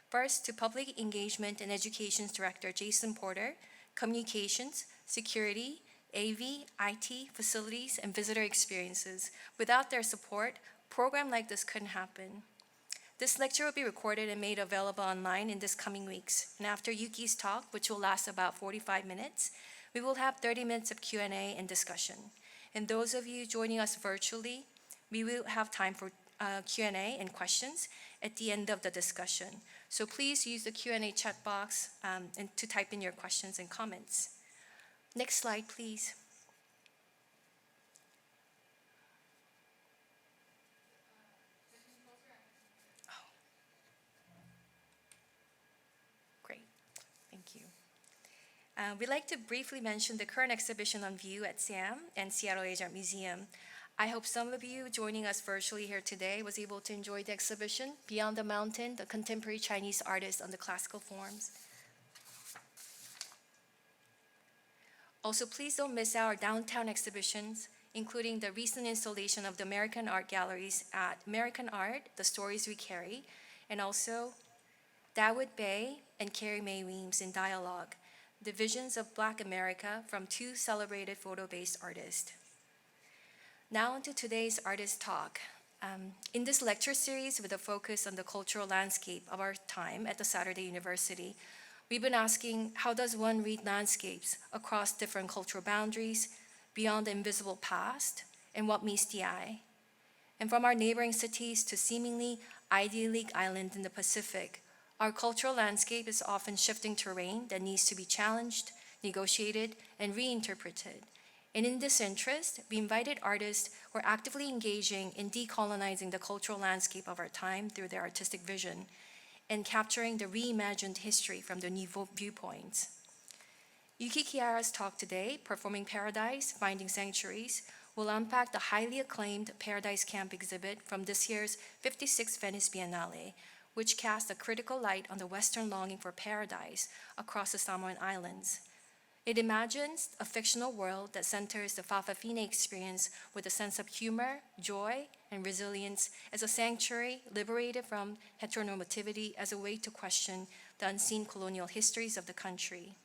First, to Public Engagement and Education's Director Jason Porter, Communications, Security, AV, IT, Facilities, and Visitor Experiences. Without their support, a program like this couldn't happen. This lecture will be recorded and made available online in this coming weeks. And after Yuki's talk, which will last about 45 minutes, we will have 30 minutes of Q&A and discussion. And those of you joining us virtually, we will have time for Q&A and questions at the end of the discussion. So please use the Q&A chat box and to type in your questions and comments. Next slide, please. Great, thank you. We'd like to briefly mention the current exhibition on view at SAM and Seattle Age Art Museum. I hope some of you joining us virtually here today was able to enjoy the exhibition, Beyond the Mountain, the Contemporary Chinese Artist on the Classical Forms. Also, please don't miss our downtown exhibitions, including the recent installation of the American Art Galleries at American Art, The Stories We Carry, and also Dawood Bay and Carrie Mae Weems in Dialogue, the Visions of Black America from two celebrated photo-based artists. Now onto today's artist talk. In this lecture series with a focus on the cultural landscape of our time at the Saturday University, we've been asking, how does one read landscapes across different cultural boundaries, beyond the invisible past, and what meets the eye? And from our neighboring cities to seemingly idyllic islands in the Pacific, our cultural landscape is often shifting terrain that needs to be challenged, negotiated, and reinterpreted. And in this interest, we invited artists who are actively engaging in decolonizing the cultural landscape of our time through their artistic vision and capturing the reimagined history from the new viewpoints. Yuki Kihara's talk today, Performing Paradise, Finding Sanctuaries, will unpack the highly acclaimed Paradise Camp exhibit from this year's 56th Venice Biennale, which casts a critical light on the Western longing for paradise across the Samoan Islands. It imagines a fictional world that centers the Fa'afafine experience with a sense of humor, joy, and resilience as a sanctuary liberated from heteronormativity as a way to question the unseen colonial histories of the country.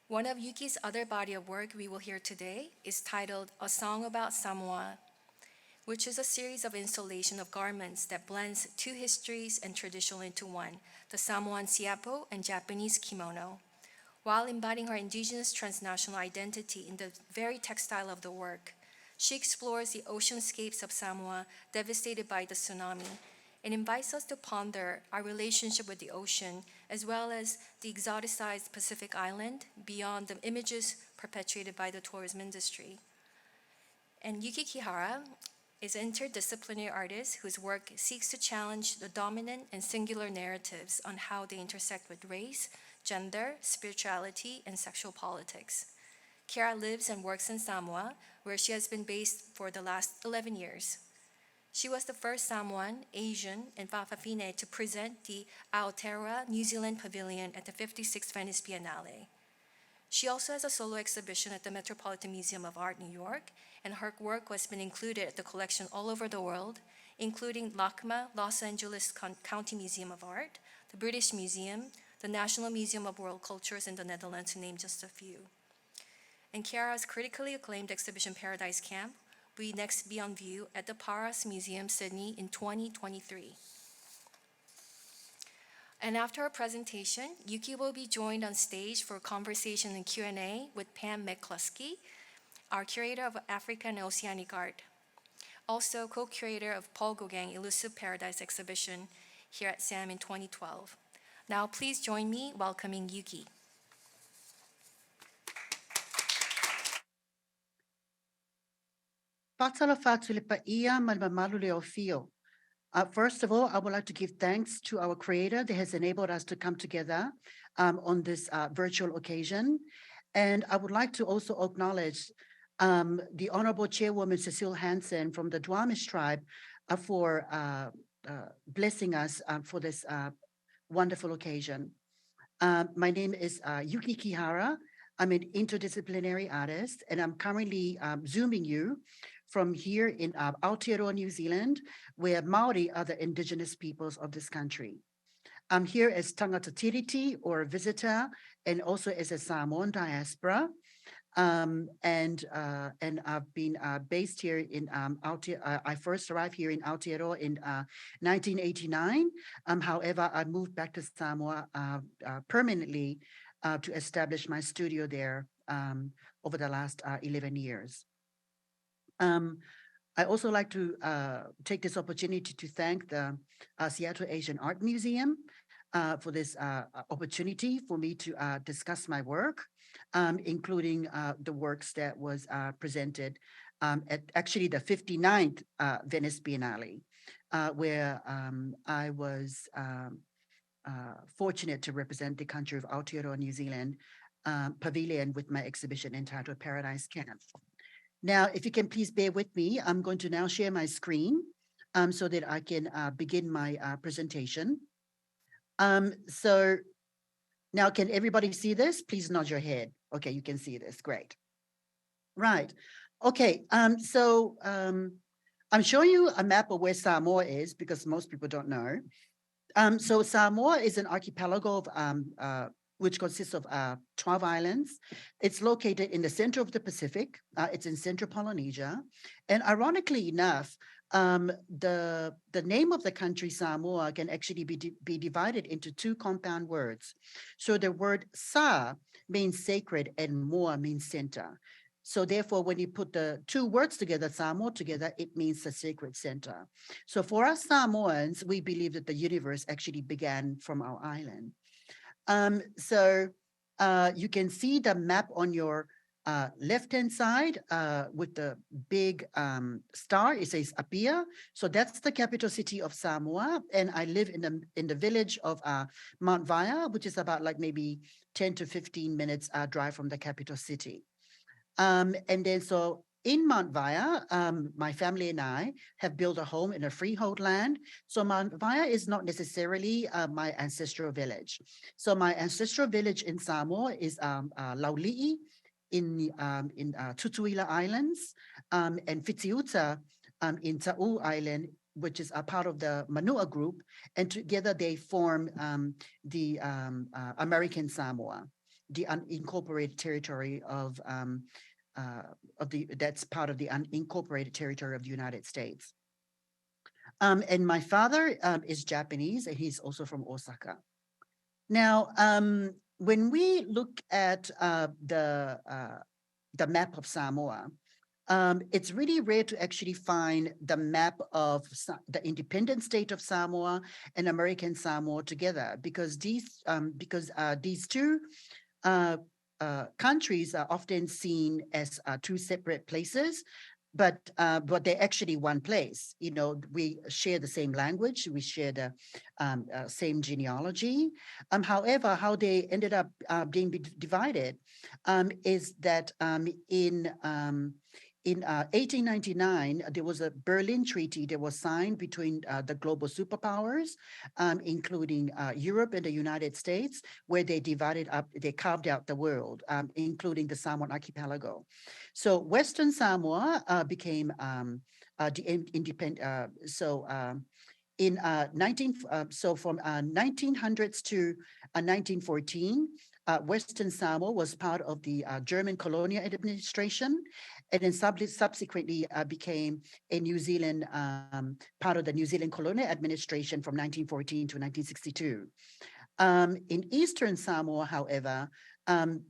One of Yuki's other body of work we will hear today is titled A Song About Samoa, which is a series of installation of garments that blends two histories and tradition into one, the Samoan siapo and Japanese kimono, while embodying her indigenous transnational identity in the very textile of the work. She explores the oceanscapes of Samoa devastated by the tsunami and invites us to ponder our relationship with the ocean as well as the exoticized Pacific island beyond the images perpetuated by the tourism industry. And Yuki Kihara is an interdisciplinary artist whose work seeks to challenge the dominant and singular narratives on how they intersect with race, gender, spirituality, and sexual politics. Kihara lives and works in Samoa, where she has been based for the last 11 years. She was the first Samoan, Asian, and Fa'afafine to present the Aotearoa New Zealand Pavilion at the 56th Venice Biennale. She also has a solo exhibition at the Metropolitan Museum of Art, New York, and her work has been included at the collection all over the world, including LACMA, Los Angeles County Museum of Art, the British Museum, the National Museum of World Cultures in the Netherlands, to name just a few. And Kihara's critically acclaimed exhibition Paradise Camp will next be on view at the Paras Museum, Sydney in 2023. And after our presentation, Yuki will be joined on stage for a conversation and Q&A with Pam McCluskey, our curator of African and Oceanic art, also co-curator of Paul Gauguin Elusive Paradise exhibition here at SAM in 2012. Now please join me welcoming Yuki. First of all, I would like to give thanks to our creator that has enabled us to come together on this virtual occasion. And I would like to also acknowledge the Honorable Chairwoman Cecile Hansen from the Duwamish tribe for blessing us for this wonderful occasion. My name is Yuki Kihara. I'm an interdisciplinary artist, and I'm currently Zooming you from here in Aotearoa, New Zealand, where Maori are the indigenous peoples of this country. I'm here as tangata tiriti, or a visitor, and also as a Samoan diaspora. And I've been based here in I first arrived here in Aotearoa in 1989. However, I moved back to Samoa permanently to establish my studio there over the last 11 years. I also like to take this opportunity to thank the Seattle Asian Art Museum for this opportunity for me to discuss my work, including the works that was presented at actually the 59th Venice Biennale, where I was fortunate to represent the country of Aotearoa, New Zealand, pavilion with my exhibition entitled Paradise Camp. Now, if you can please bear with me, I'm going to now share my screen so that I can begin my presentation. So now can everybody see this? Please nod your head. Okay, you can see this, great. Right, okay, I'm showing you a map of where Samoa is because most people don't know. So Samoa is an archipelago of which consists of 12 islands. It's located in the center of the Pacific. It's in central Polynesia. And ironically enough, the name of the country Samoa can actually be divided into two compound words. So the word Sa means sacred and Moa means center. So therefore, when you put the two words together, Samoa together, it means the sacred center. So for us Samoans, we believe that the universe actually began from our island. So you can see the map on your left-hand side with the big star. It says Apia. So that's the capital city of Samoa. And I live in the village of Mount Vaya, which is about like maybe 10 to 15 minutes drive from the capital city. And then so in Mount Vaya, my family and I have built a home in a freehold land. So Mount Vaya is not necessarily my ancestral village. So my ancestral village in Samoa is Lauli'i in Tutuila Islands and Fitiuta in Ta'u Island, which is a part of the Manua group. And together they form the American Samoa, the unincorporated territory of that's part of the unincorporated territory of the United States. And my father is Japanese, and he's also from Osaka. Now, when we look at the map of Samoa, it's really rare to actually find the map of the independent state of Samoa and American Samoa together because these two countries are often seen as two separate places, but they're actually one place. You know, we share the same language, we share the same genealogy. However, how they ended up being divided is that in 1899, there was a Berlin Treaty that was signed between the global superpowers, including Europe and the United States, where they divided up, they carved out the world, including the Samoan archipelago. So Western Samoa became the independent. In from 1900s to 1914, Western Samoa was part of the German colonial administration, and then subsequently became a New Zealand, part of the New Zealand colonial administration from 1914 to 1962. In Eastern Samoa, however, in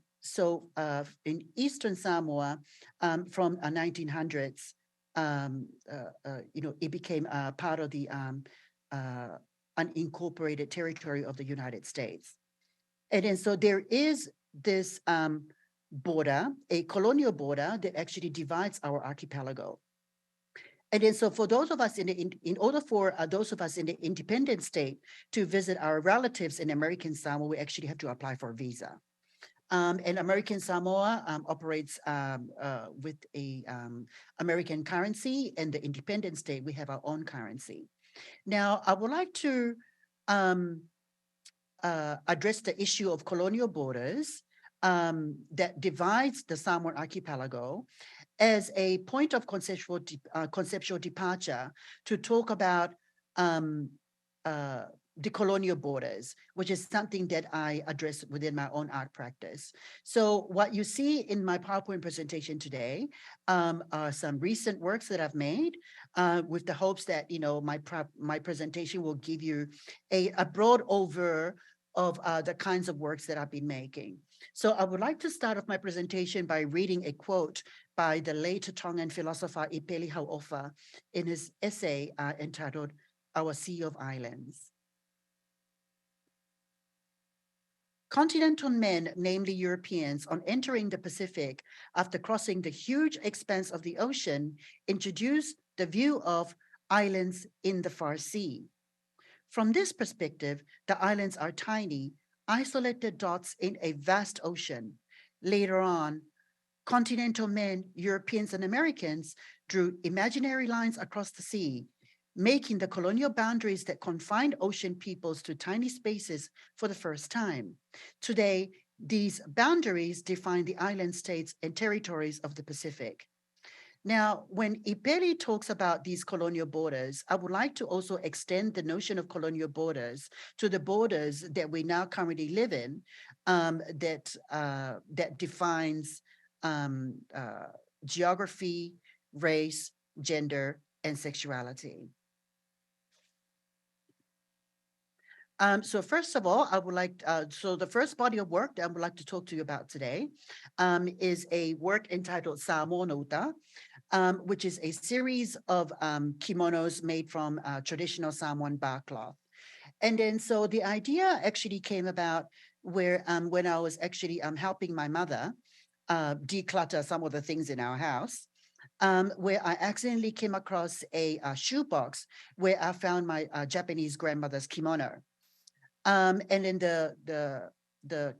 Eastern Samoa from 1900s, it became part of the unincorporated territory of the United States. And then so there is this border, a colonial border that actually divides our archipelago. And then so for those of us in order for those of us in the independent state to visit our relatives in American Samoa, we actually have to apply for a visa. And American Samoa operates with a American currency, and the independent state, we have our own currency. Now, I would like to address the issue of colonial borders that divides the Samoan archipelago. as a point of conceptual departure to talk about the colonial borders, which is something that I address within my own art practice. So what you see in my PowerPoint presentation today are some recent works that I've made with the hopes that, my presentation will give you a broad overview of the kinds of works that I've been making. So I would like to start off my presentation by reading a quote by the late Tongan philosopher Ipeli Hau'ofa in his essay entitled Our Sea of Islands. Continental men, namely Europeans, on entering the Pacific after crossing the huge expanse of the ocean, introduced the view of islands in the far sea. From this perspective, the islands are tiny, isolated dots in a vast ocean. Later on, continental men, Europeans and Americans, drew imaginary lines across the sea, making the colonial boundaries that confined ocean peoples to tiny spaces for the first time. Today, these boundaries define the island states and territories of the Pacific. Now, when Ipeli talks about these colonial borders, I would like to also extend the notion of colonial borders to the borders that we now currently live in, that defines geography, race, gender, and sexuality. So first of all, I would like, so the first body of work that I would like to talk to you about today is a work entitled Samoan Uta, which is a series of kimonos made from traditional Samoan bark cloth. And then so the idea actually came about where when I was actually helping my mother declutter some of the things in our house. Where I accidentally came across a shoebox where I found my Japanese grandmother's kimono. And then the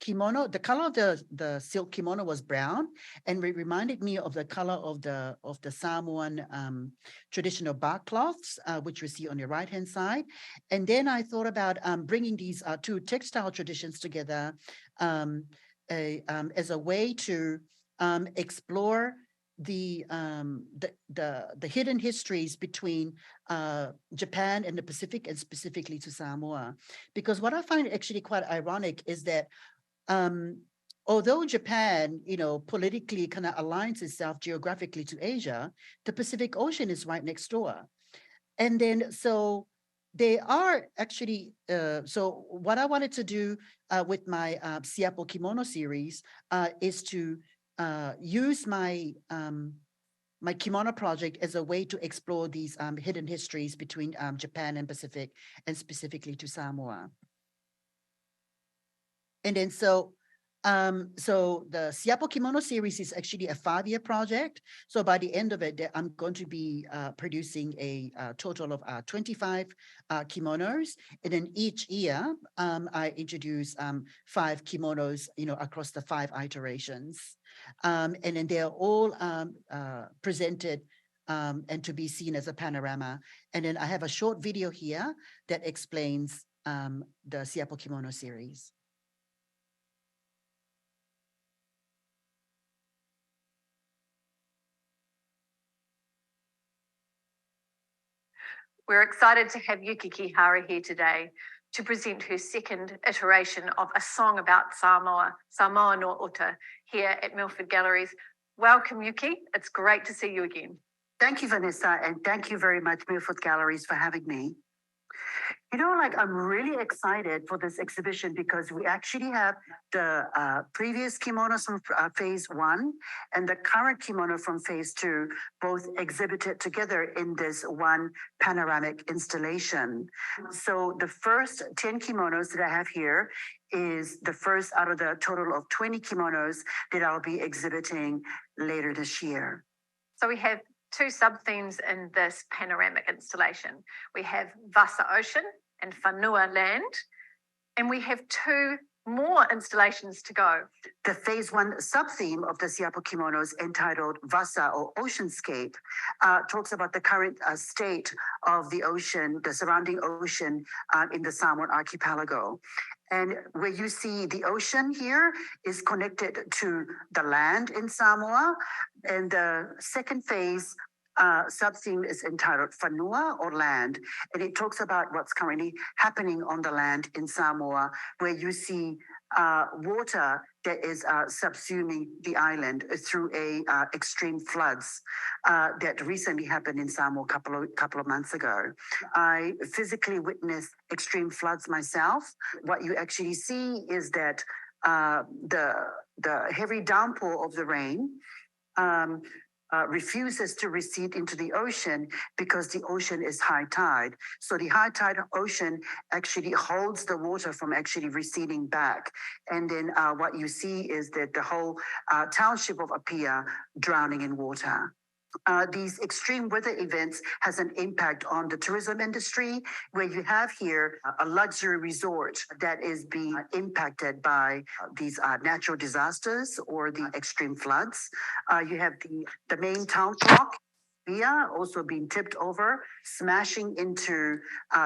kimono, the color of the silk kimono was brown, and it reminded me of the color of the Samoan traditional bark cloths, which we see on your right hand side. And then I thought about bringing these two textile traditions together as a way to explore the hidden histories between Japan and the Pacific, and specifically to Samoa. Because what I find actually quite ironic is that although Japan, politically kind of aligns itself geographically to Asia, the Pacific Ocean is right next door. And then so they are actually, so what I wanted to do with my Siapo Kimono series is to use my my kimono project as a way to explore these hidden histories between Japan and Pacific, and specifically to Samoa. And then so the Siapo Kimono series is actually a 5-year project. So by the end of it, I'm going to be producing a total of 25 kimonos. And then each year, I introduce 5 kimonos, across the 5 iterations. And then they're all presented and to be seen as a panorama. And then I have a short video here that explains the Siapo Kimono series. We're excited to have Yuki Kihara here today to present her second iteration of A Song About Samoa, Samoa no Uta, here at Milford Galleries. Welcome, Yuki. It's great to see you again. Thank you, Vanessa, and thank you very much, Milford Galleries, for having me. I'm really excited for this exhibition because we actually have the previous kimonos from phase 1 and the current kimono from phase 2, both exhibited together in this one panoramic installation. So the first 10 kimonos that I have here is the first out of the total of 20 kimonos that I'll be exhibiting later this year. So we have 2 sub-themes in this panoramic installation. We have Vasa Ocean and Whanua Land, and we have 2 more installations to go. The phase 1 sub-theme of the Siapo kimonos, entitled Vasa or Oceanscape, talks about the current state of the ocean, the surrounding ocean in the Samoan archipelago. And where you see the ocean here is connected to the land in Samoa. And the second phase sub-theme is entitled Whanua or Land. And it talks about what's currently happening on the land in Samoa, where you see water that is subsuming the island through extreme floods that recently happened in Samoa a couple of months ago. I physically witnessed extreme floods myself. What you actually see is that the heavy downpour of the rain refuses to recede into the ocean because the ocean is high tide. So the high tide ocean actually holds the water from actually receding back. And then what you see is that the whole township of Apia drowning in water. These extreme weather events has an impact on the tourism industry, where you have here a luxury resort that is being impacted by these natural disasters or the extreme floods. You have the main town clock also being tipped over, smashing into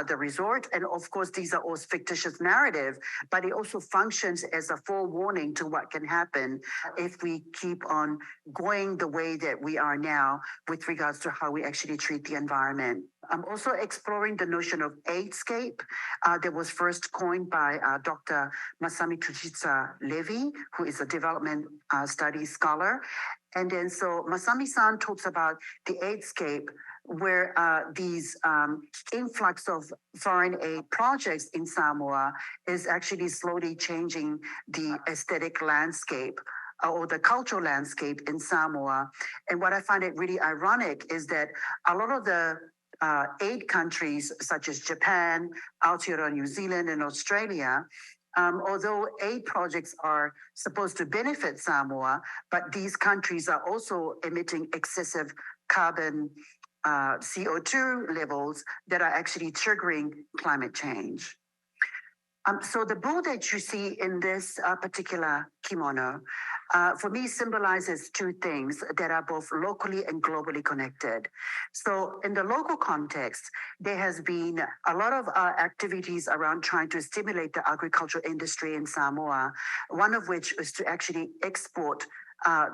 the resort. And of course, these are all fictitious narrative, but it also functions as a forewarning to what can happen if we keep on going the way that we are now with regards to how we actually treat the environment. I'm also exploring the notion of aidscape that was first coined by Dr. Masami Tujitsa Levy, who is a development studies scholar. And then so Masami-san talks about the aidscape, where these influx of foreign aid projects in Samoa is actually slowly changing the aesthetic landscape or the cultural landscape in Samoa. And what I find it really ironic is that a lot of the aid countries, such as Japan, Aotearoa, New Zealand, and Australia, although aid projects are supposed to benefit Samoa, but these countries are also emitting excessive carbon CO2 levels that are actually triggering climate change. So the bull that you see in this particular kimono, for me, symbolizes two things that are both locally and globally connected. So in the local context, there has been a lot of activities around trying to stimulate the agricultural industry in Samoa, one of which is to actually export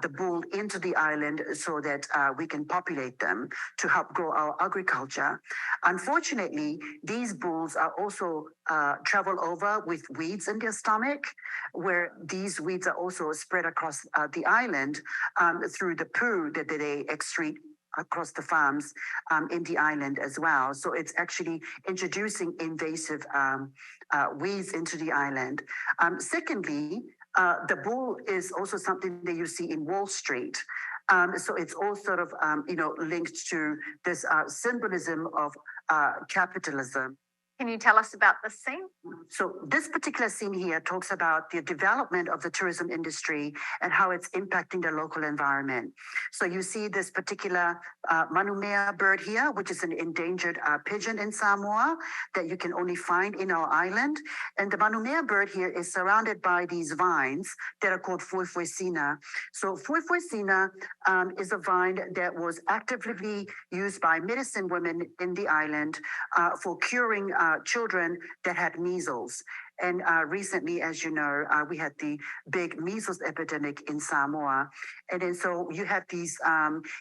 the bull into the island so that we can populate them to help grow our agriculture. Unfortunately, these bulls are also travel over with weeds in their stomach, where these weeds are also spread across the island through the poo that they excrete across the farms in the island as well. So it's actually introducing invasive weeds into the island. Secondly, the bull is also something that you see in Wall Street. So it's all sort of, linked to this symbolism of capitalism. Can you tell us about this scene? So this particular scene here talks about the development of the tourism industry and how it's impacting the local environment. So you see this particular manumea bird here, which is an endangered pigeon in Samoa that you can only find in our island. And the manumea bird here is surrounded by these vines that are called fuefuesina. So fuefuesina is a vine that was actively used by medicine women in the island for curing children that had measles. And recently, as you know, we had the big measles epidemic in Samoa. And then so you have these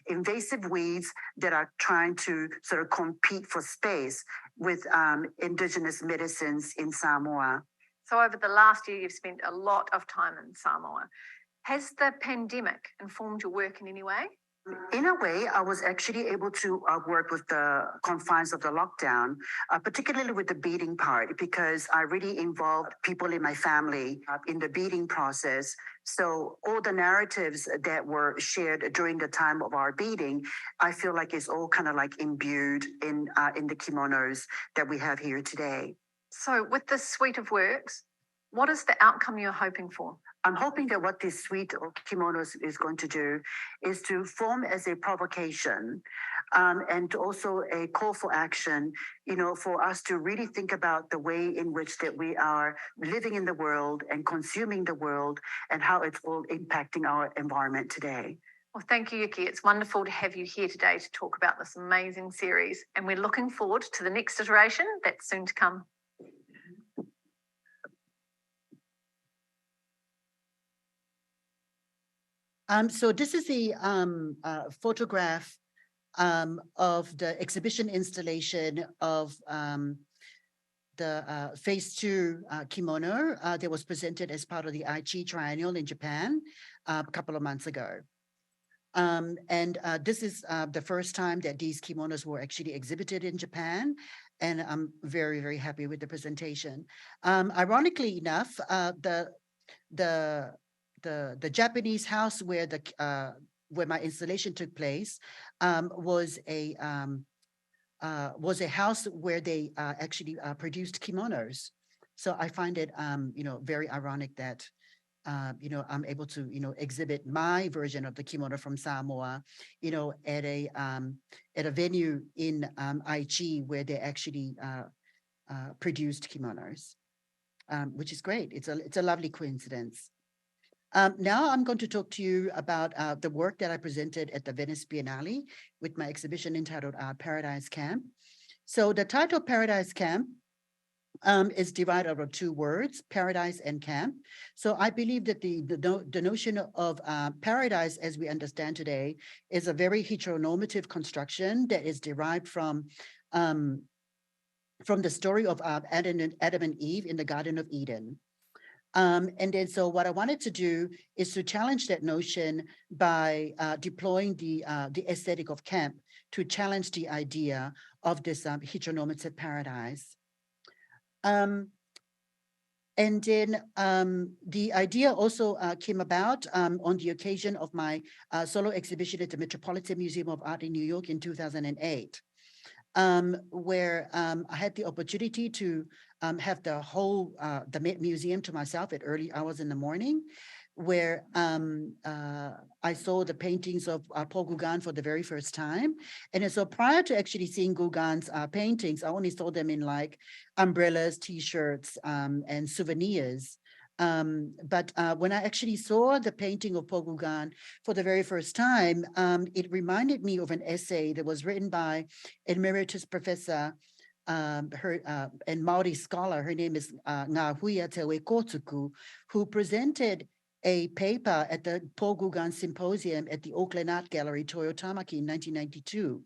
invasive weeds that are trying to sort of compete for space with indigenous medicines in Samoa. So over the last year, you've spent a lot of time in Samoa. Has the pandemic informed your work in any way? In a way, I was actually able to work with the confines of the lockdown, particularly with the beading part, because I really involved people in my family in the beading process. So all the narratives that were shared during the time of our beading, I feel like it's all kind of like imbued in the kimonos that we have here today. So with this suite of works, what is the outcome you're hoping for? I'm hoping that what this suite of kimonos is going to do is to form as a provocation and also a call for action, for us to really think about the way in which that we are living in the world and consuming the world and how it's all impacting our environment today. Well, thank you, Yuki. It's wonderful to have you here today to talk about this amazing series. And we're looking forward to the next iteration that's soon to come. So this is the photograph of the exhibition installation of the phase 2 kimono that was presented as part of the Aichi Triennial in Japan a couple of months ago. And this is the first time that these kimonos were actually exhibited in Japan. And I'm very, very happy with the presentation. Ironically enough, the Japanese house where my installation took place was a house where they actually produced kimonos. So I find it, very ironic that I'm able to, exhibit my version of the kimono from Samoa, at a venue in Aichi where they actually produced kimonos, which is great. It's a lovely coincidence. Now I'm going to talk to you about the work that I presented at the Venice Biennale with my exhibition entitled Paradise Camp. So the title Paradise Camp is derived out of two words, paradise and camp. So I believe that the notion of paradise as we understand today is a very heteronormative construction that is derived from the story of Adam and Eve in the Garden of Eden. And then so what I wanted to do is to challenge that notion by deploying the aesthetic of camp to challenge the idea of this heteronormative paradise. And then the idea also came about on the occasion of my solo exhibition at the Metropolitan Museum of Art in New York in 2008. Where I had the opportunity to have the whole the museum to myself at early hours in the morning, where I saw the paintings of Paul Gauguin for the very first time. And so prior to actually seeing Gauguin's paintings, I only saw them in like umbrellas, T-shirts, and souvenirs. But when I actually saw the painting of Paul Gauguin for the very first time, it reminded me of an essay that was written by emeritus professor and Maori scholar. Her name is Ngāhuia Te Kotuku, who presented a paper at the Paul Gauguin Symposium at the Auckland Art Gallery, Toyotamaki in 1992,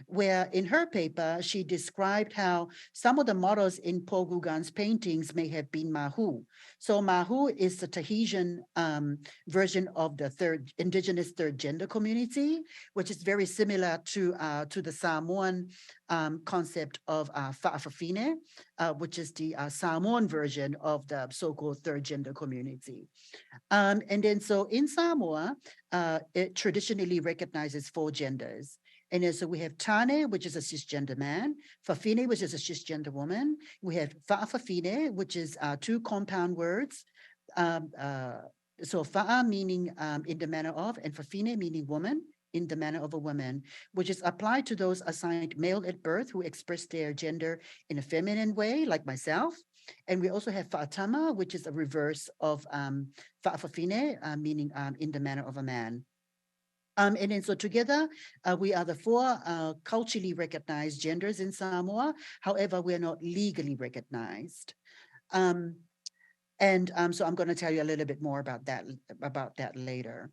where in her paper, she described how some of the models in Paul Gauguin's paintings may have been Mahu. So Mahu is the Tahitian version of the indigenous third gender community, which is very similar to the Samoan concept of Fa'afafine, which is the Samoan version of the so-called third gender community. And then so in Samoa, it traditionally recognizes 4 genders. And then so we have Tane, which is a cisgender man, Fafine, which is a cisgender woman. We have Fa'afafine, which is 2 compound words. So Fa'a meaning in the manner of, and Fafine meaning woman in the manner of a woman, which is applied to those assigned male at birth who express their gender in a feminine way, like myself. And we also have Fa'atama, which is a reverse of Fa'afafine, meaning in the manner of a man. And then so together, we are the 4 culturally recognized genders in Samoa. However, we're not legally recognized. So I'm going to tell you a little bit more about that later.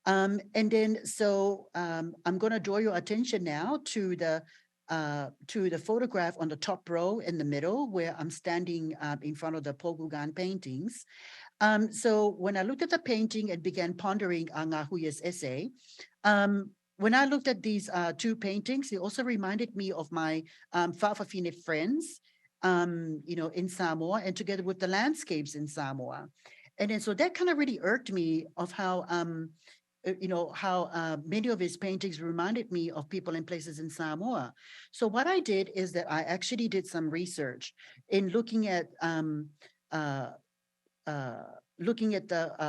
And then so I'm going to draw your attention now to the photograph on the top row in the middle, where I'm standing in front of the Paul Gauguin paintings. So when I looked at the painting and began pondering on Ngāhuia's essay, when I looked at these 2 paintings, they also reminded me of my Fa'afafine friends, in Samoa, and together with the landscapes in Samoa. And then so that kind of really irked me of how, many of his paintings reminded me of people and places in Samoa. So what I did is that I actually did some research in looking at the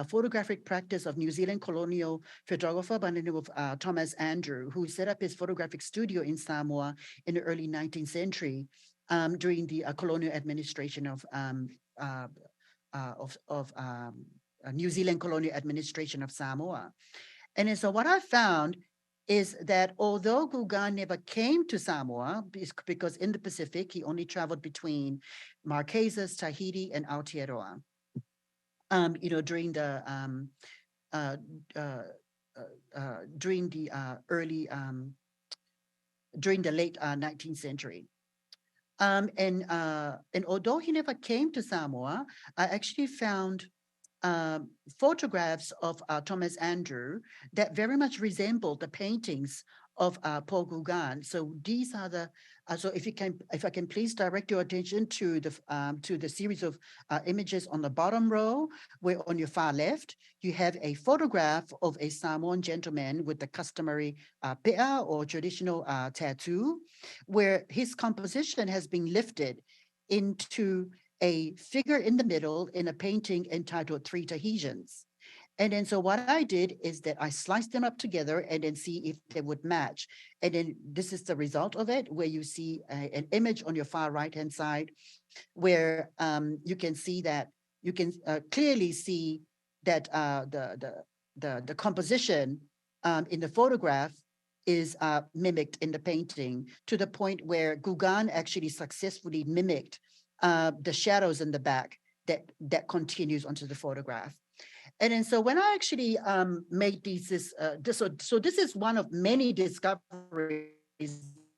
photographic practice of New Zealand colonial photographer by the name of Thomas Andrew, who set up his photographic studio in Samoa in the early 19th century during the colonial administration of New Zealand colonial administration of Samoa. And so what I found is that although Gauguin never came to Samoa, because in the Pacific, he only traveled between Marquesas, Tahiti, and Aotearoa, during the during the during the late 19th century. And although he never came to Samoa, I actually found photographs of Thomas Andrew that very much resembled the paintings of Paul Gauguin. So these are the so if I can please direct your attention to the series of images on the bottom row, where on your far left you have a photograph of a Samoan gentleman with the customary pea or traditional tattoo, where his composition has been lifted into a figure in the middle in a painting entitled Three Tahitians. And then so what I did is that I sliced them up together and then see if they would match. And then this is the result of it, where you see an image on your far right-hand side, where you can see that you can clearly see that the composition in the photograph is mimicked in the painting, to the point where Gauguin actually successfully mimicked the shadows in the back that continues onto the photograph. And then so when I actually made so this is one of many discoveries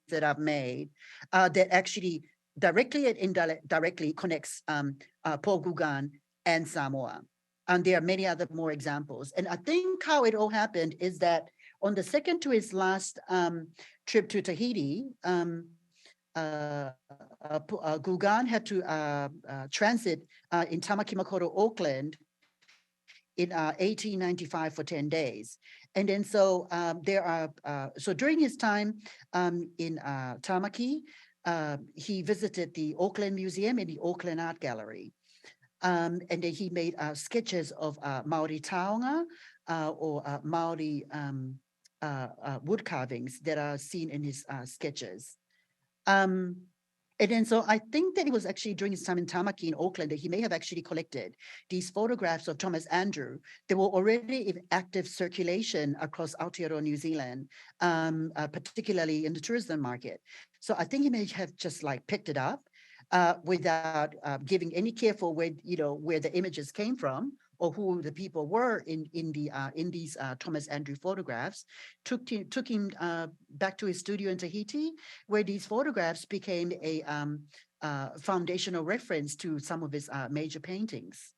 that I've made that actually directly and indirectly connects Paul Gauguin and Samoa. And there are many other more examples. And I think how it all happened is that on the second to his last trip to Tahiti, Gauguin had to transit in Tamaki Makaurau, Auckland, in 1895 for 10 days. And then so so during his time in Tamaki, he visited the Auckland Museum and the Auckland Art Gallery. And then he made sketches of Maori taonga or Maori wood carvings that are seen in his sketches. And then so I think that it was actually during his time in Tamaki in Auckland that he may have actually collected these photographs of Thomas Andrew. They were already in active circulation across Aotearoa, New Zealand, particularly in the tourism market. So I think he may have just like picked it up without giving any care for where the images came from or who the people were in these Thomas Andrew photographs. Took him back to his studio in Tahiti, where these photographs became a foundational reference to some of his major paintings.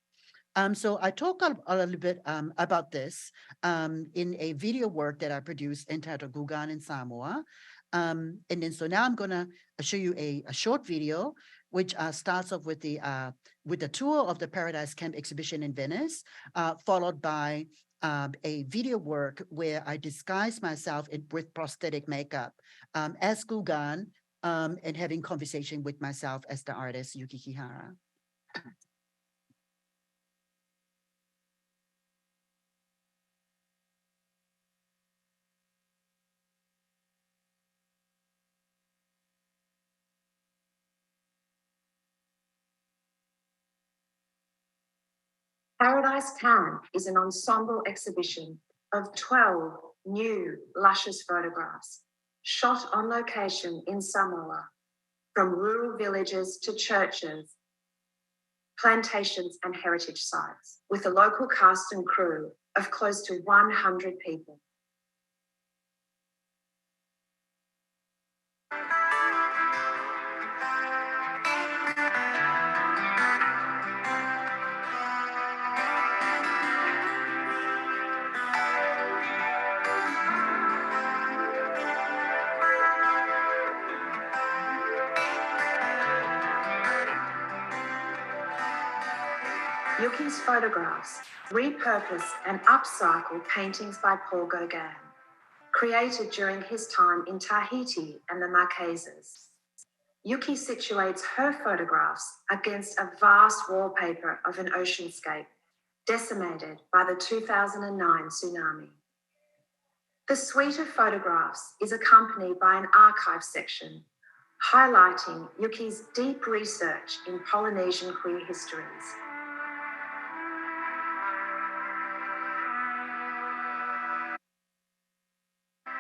So I talk a little bit about this in a video work that I produced entitled Gauguin in Samoa. And then so now I'm going to show you a short video, which starts off with the tour of the Paradise Camp exhibition in Venice, followed by a video work where I disguise myself with prosthetic makeup as Gauguin and having conversation with myself as the artist Yuki Kihara. Paradise Camp is an ensemble exhibition of 12 new, luscious photographs shot on location in Samoa, from rural villages to churches, plantations and heritage sites, with a local cast and crew of close to 100 people. Yuki's photographs repurpose and upcycle paintings by Paul Gauguin, created during his time in Tahiti and the Marquesas. Yuki situates her photographs against a vast wallpaper of an oceanscape decimated by the 2009 tsunami. The suite of photographs is accompanied by an archive section highlighting Yuki's deep research in Polynesian queer histories.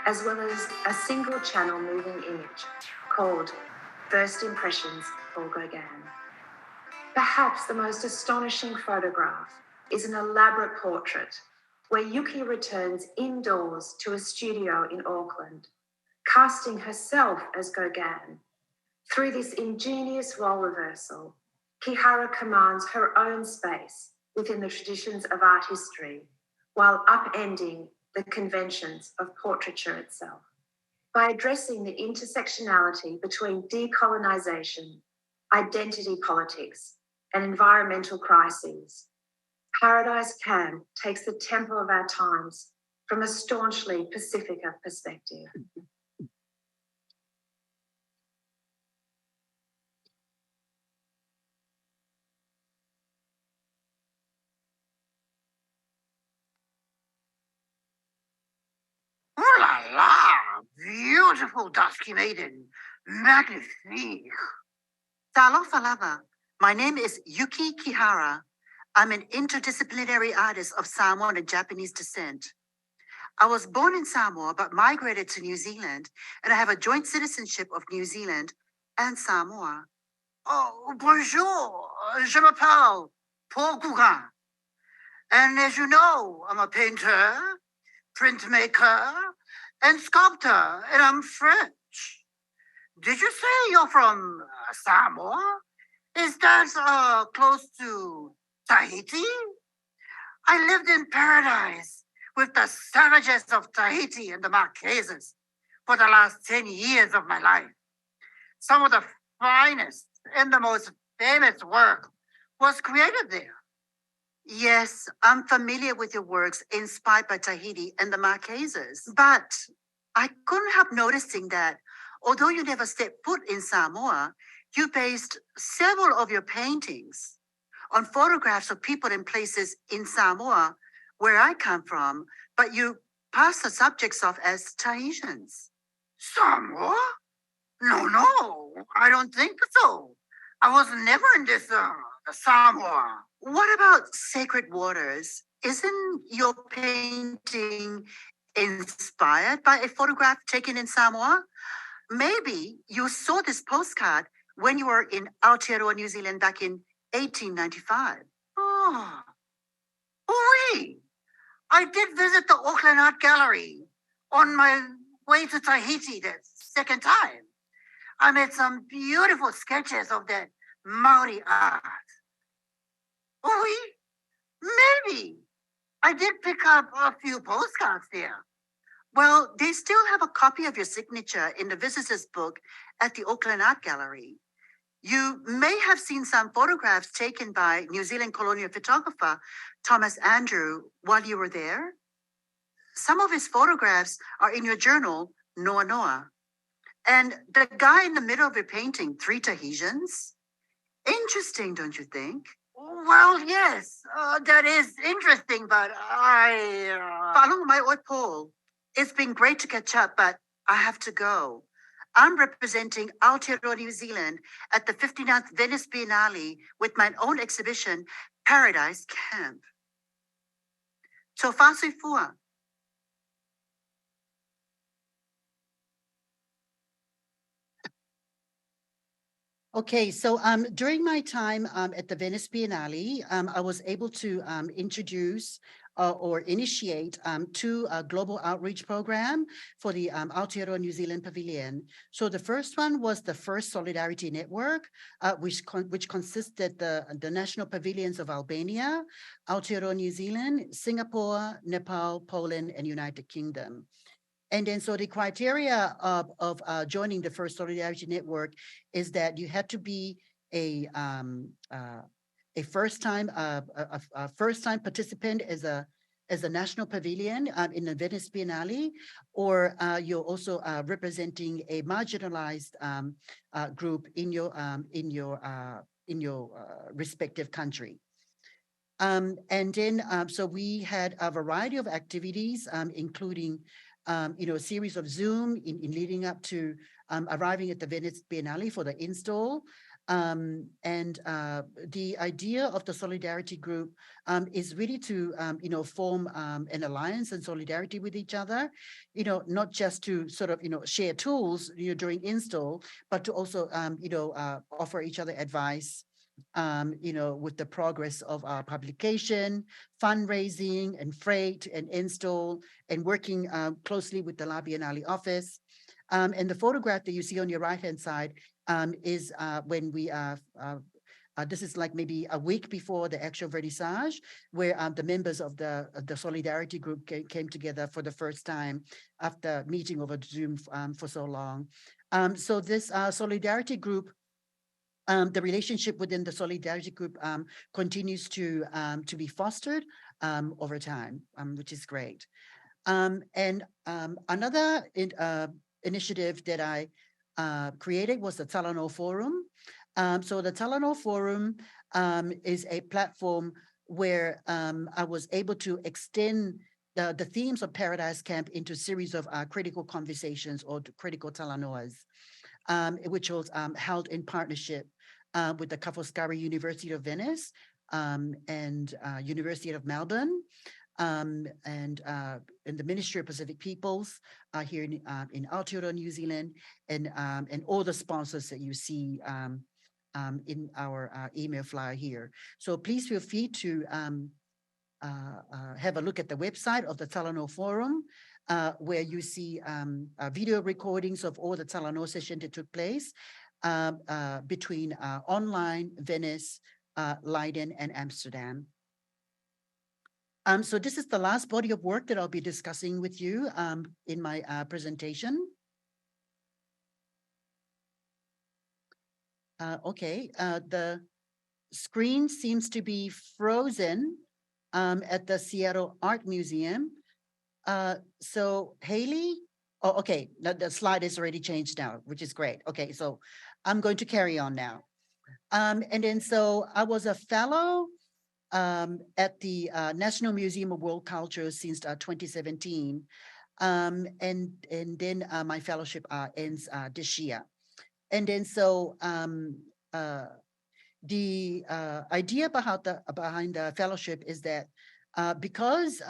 As well as a single channel moving image called First Impressions Paul Gauguin. Perhaps the most astonishing photograph is an elaborate portrait where Yuki returns indoors to a studio in Auckland, casting herself as Gauguin. Through this ingenious role reversal, Kihara commands her own space within the traditions of art history, while upending the conventions of portraiture itself. By addressing the intersectionality between decolonisation, identity politics, and environmental crises, Paradise Camp takes the tempo of our times from a staunchly Pacifica perspective. Oh la la! Beautiful dusky maiden. Magnifique. Talofa. My name is Yuki Kihara. I'm an interdisciplinary artist of Samoan and Japanese descent. I was born in Samoa, but migrated to New Zealand, and I have a joint citizenship of New Zealand and Samoa. Oh, bonjour. Je m'appelle Paul Gauguin. And as you know, I'm a painter, printmaker, and sculptor, and I'm French. Did you say you're from Samoa? Is that close to Tahiti? I lived in paradise with the savages of Tahiti and the Marquesas for the last 10 years of my life. Some of the finest and the most famous work was created there. Yes, I'm familiar with your works inspired by Tahiti and the Marquesas, but I couldn't help noticing that although you never stepped foot in Samoa, you based several of your paintings on photographs of people and places in Samoa, where I come from, but you pass the subjects off as Tahitians. Samoa? No, I don't think so. I was never in this Samoa. What about sacred waters? Isn't your painting inspired by a photograph taken in Samoa? Maybe you saw this postcard when you were in Aotearoa, New Zealand back in 1895. Oh, oui. I did visit the Auckland Art Gallery on my way to Tahiti the second time. I made some beautiful sketches of that Maori art. Oh, oui. Maybe. I did pick up a few postcards there. Well, they still have a copy of your signature in the visitor's book at the Auckland Art Gallery. You may have seen some photographs taken by New Zealand colonial photographer Thomas Andrew while you were there. Some of his photographs are in your journal, Noa Noa. And the guy in the middle of your painting, 3 Tahitians. Interesting, don't you think? Well, yes, that is interesting, but I... Follow my old Paul. It's been great to catch up, but I have to go. I'm representing Aotearoa, New Zealand at the 59th Venice Biennale with my own exhibition, Paradise Camp. So fasui fua. Okay, so during my time at the Venice Biennale, I was able to introduce or initiate 2 global outreach program for the Aotearoa New Zealand Pavilion. So the first one was the First Solidarity Network, which consisted the national pavilions of Albania, Aotearoa New Zealand, Singapore, Nepal, Poland, and United Kingdom. And then so the criteria of joining the First Solidarity Network is that you had to be a first-time participant as a national pavilion in the Venice Biennale, or you're also representing a marginalized group in your respective country. And then so we had a variety of activities, including a series of Zoom in leading up to arriving at the Venice Biennale for the install. And the idea of the Solidarity Group is really to, form an alliance and solidarity with each other, not just to sort of, share tools during install, but to also, offer each other advice with the progress of our publication, fundraising and freight and install and working closely with the La Biennale office. And the photograph that you see on your right-hand side is when we this is like maybe a week before the actual vernissage, where the members of the Solidarity group came together for the first time after meeting over Zoom for so long. So this Solidarity group, the relationship within the Solidarity group continues to be fostered over time, which is great. And another initiative that I created was the Talanoa Forum. So the Talanoa Forum is a platform where I was able to extend the themes of Paradise Camp into a series of critical conversations or critical Talanoas, which was held in partnership with the Kafoskari University of Venice and University of Melbourne, and the Ministry of Pacific Peoples here in Aotearoa, New Zealand, and all the sponsors that you see in our email flyer here. So please feel free to have a look at the website of the Talanoa Forum, where you see video recordings of all the Talanoa sessions that took place between online, Venice, Leiden, and Amsterdam. So this is the last body of work that I'll be discussing with you in my presentation. Okay, the screen seems to be frozen at the Seattle Art Museum. So Haley, oh, okay, the slide is already changed now, which is great. Okay, so I'm going to carry on now. And then so I was a fellow at the National Museum of World Culture since 2017. And then my fellowship ends this year. And then so the idea behind the fellowship is that because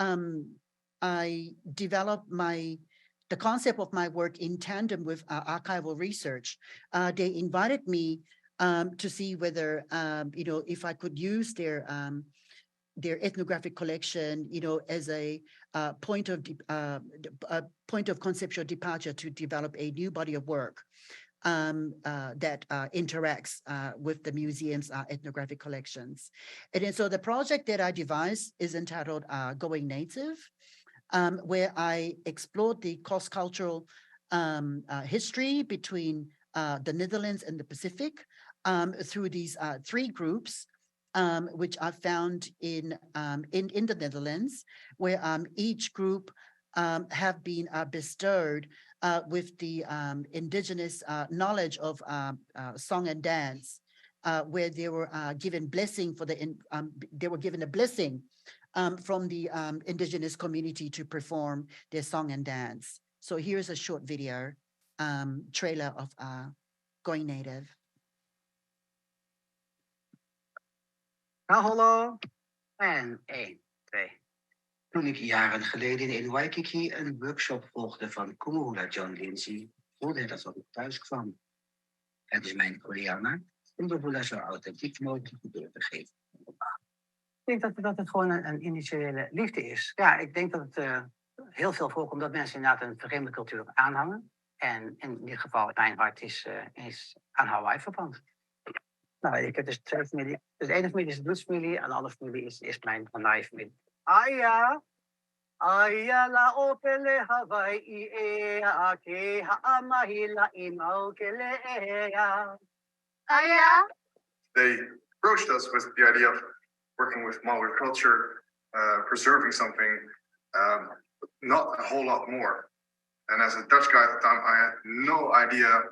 I developed the concept of my work in tandem with archival research, they invited me to see whether if I could use their ethnographic collection, as a point of conceptual departure to develop a new body of work that interacts with the museum's ethnographic collections. And then so the project that I devised is entitled Going Native, where I explored the cross-cultural history between the Netherlands and the Pacific through these three groups, which are found in the Netherlands, where each group have been bestowed with the indigenous knowledge of song and dance, where they were given blessing they were given a blessing from the indigenous community to perform their song and dance. So here's a short video trailer of Going Native. Hallo. En 1, 2. Toen ik jaren geleden in Waikiki een workshop volgde van Kumula John Lindsay, voelde dat ik thuis kwam. Het is mijn collega om de boel zo authentiek mogelijk door te geven. Ik denk dat het gewoon een initiële liefde is. Ja, ik denk dat het heel veel voorkomt dat mensen inderdaad een vreemde cultuur aanhangen. En in dit geval, mijn hart is aan Hawaii verpand. Nou, ik heb dus 2 families. Dus de ene familie is de bloedsfamilie en de andere familie is mijn Hawaii-familie. Aya, aya la opele Hawaii ea ke haamahila imaukele ea. Aya. They approached us with the idea of working with Maori culture, preserving something, not a whole lot more. And as a Dutch guy at the time, I had no idea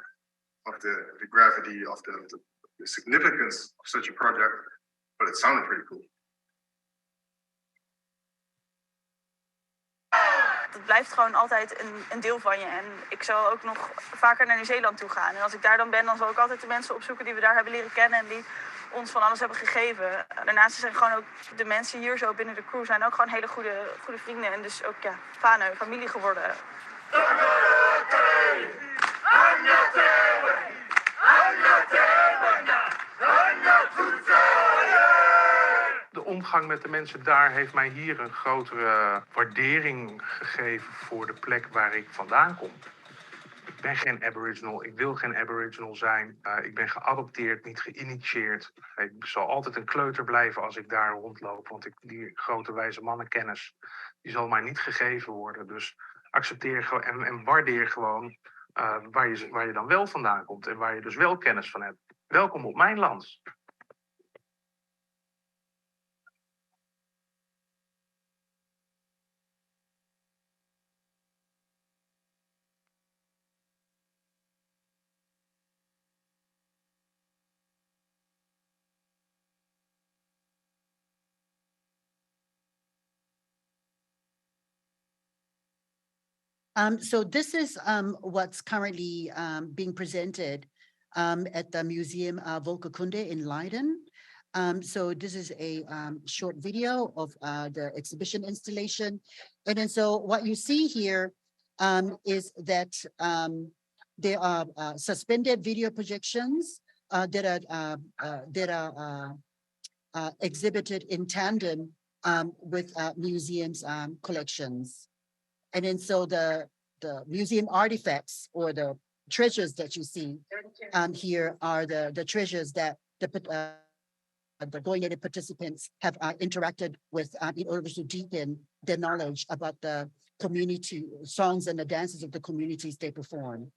of the gravity of the significance of such a project, but it sounded pretty cool. Het blijft gewoon altijd een deel van je. En ik zal ook nog vaker naar Nieuw-Zeeland toe gaan. En als ik daar dan ben, dan zal ik altijd de mensen opzoeken die we daar hebben leren kennen en die ons van alles hebben gegeven. Daarnaast zijn gewoon ook de mensen hier zo binnen de crew zijn ook gewoon hele goede vrienden. En dus ook Fano, familie geworden. I'm not omgang met de mensen daar heeft mij hier een grotere waardering gegeven voor de plek waar ik vandaan kom. Ik ben geen Aboriginal, ik wil geen Aboriginal zijn. Ik ben geadopteerd, niet geïnitieerd. Ik zal altijd een kleuter blijven als ik daar rondloop, want die grote wijze mannenkennis, die zal mij niet gegeven worden. Dus accepteer gewoon en waardeer gewoon waar je dan wel vandaan komt en waar je dus wel kennis van hebt. Welkom op mijn land. So this is what's currently being presented at the Museum Volkakunde in Leiden. So this is a short video of the exhibition installation. And then so what you see here is that there are suspended video projections that are exhibited in tandem with museums' collections. And then so the museum artifacts or the treasures that you see here are the treasures that the Goyene participants have interacted with in order to deepen their knowledge about the community songs and the dances of the communities they perform.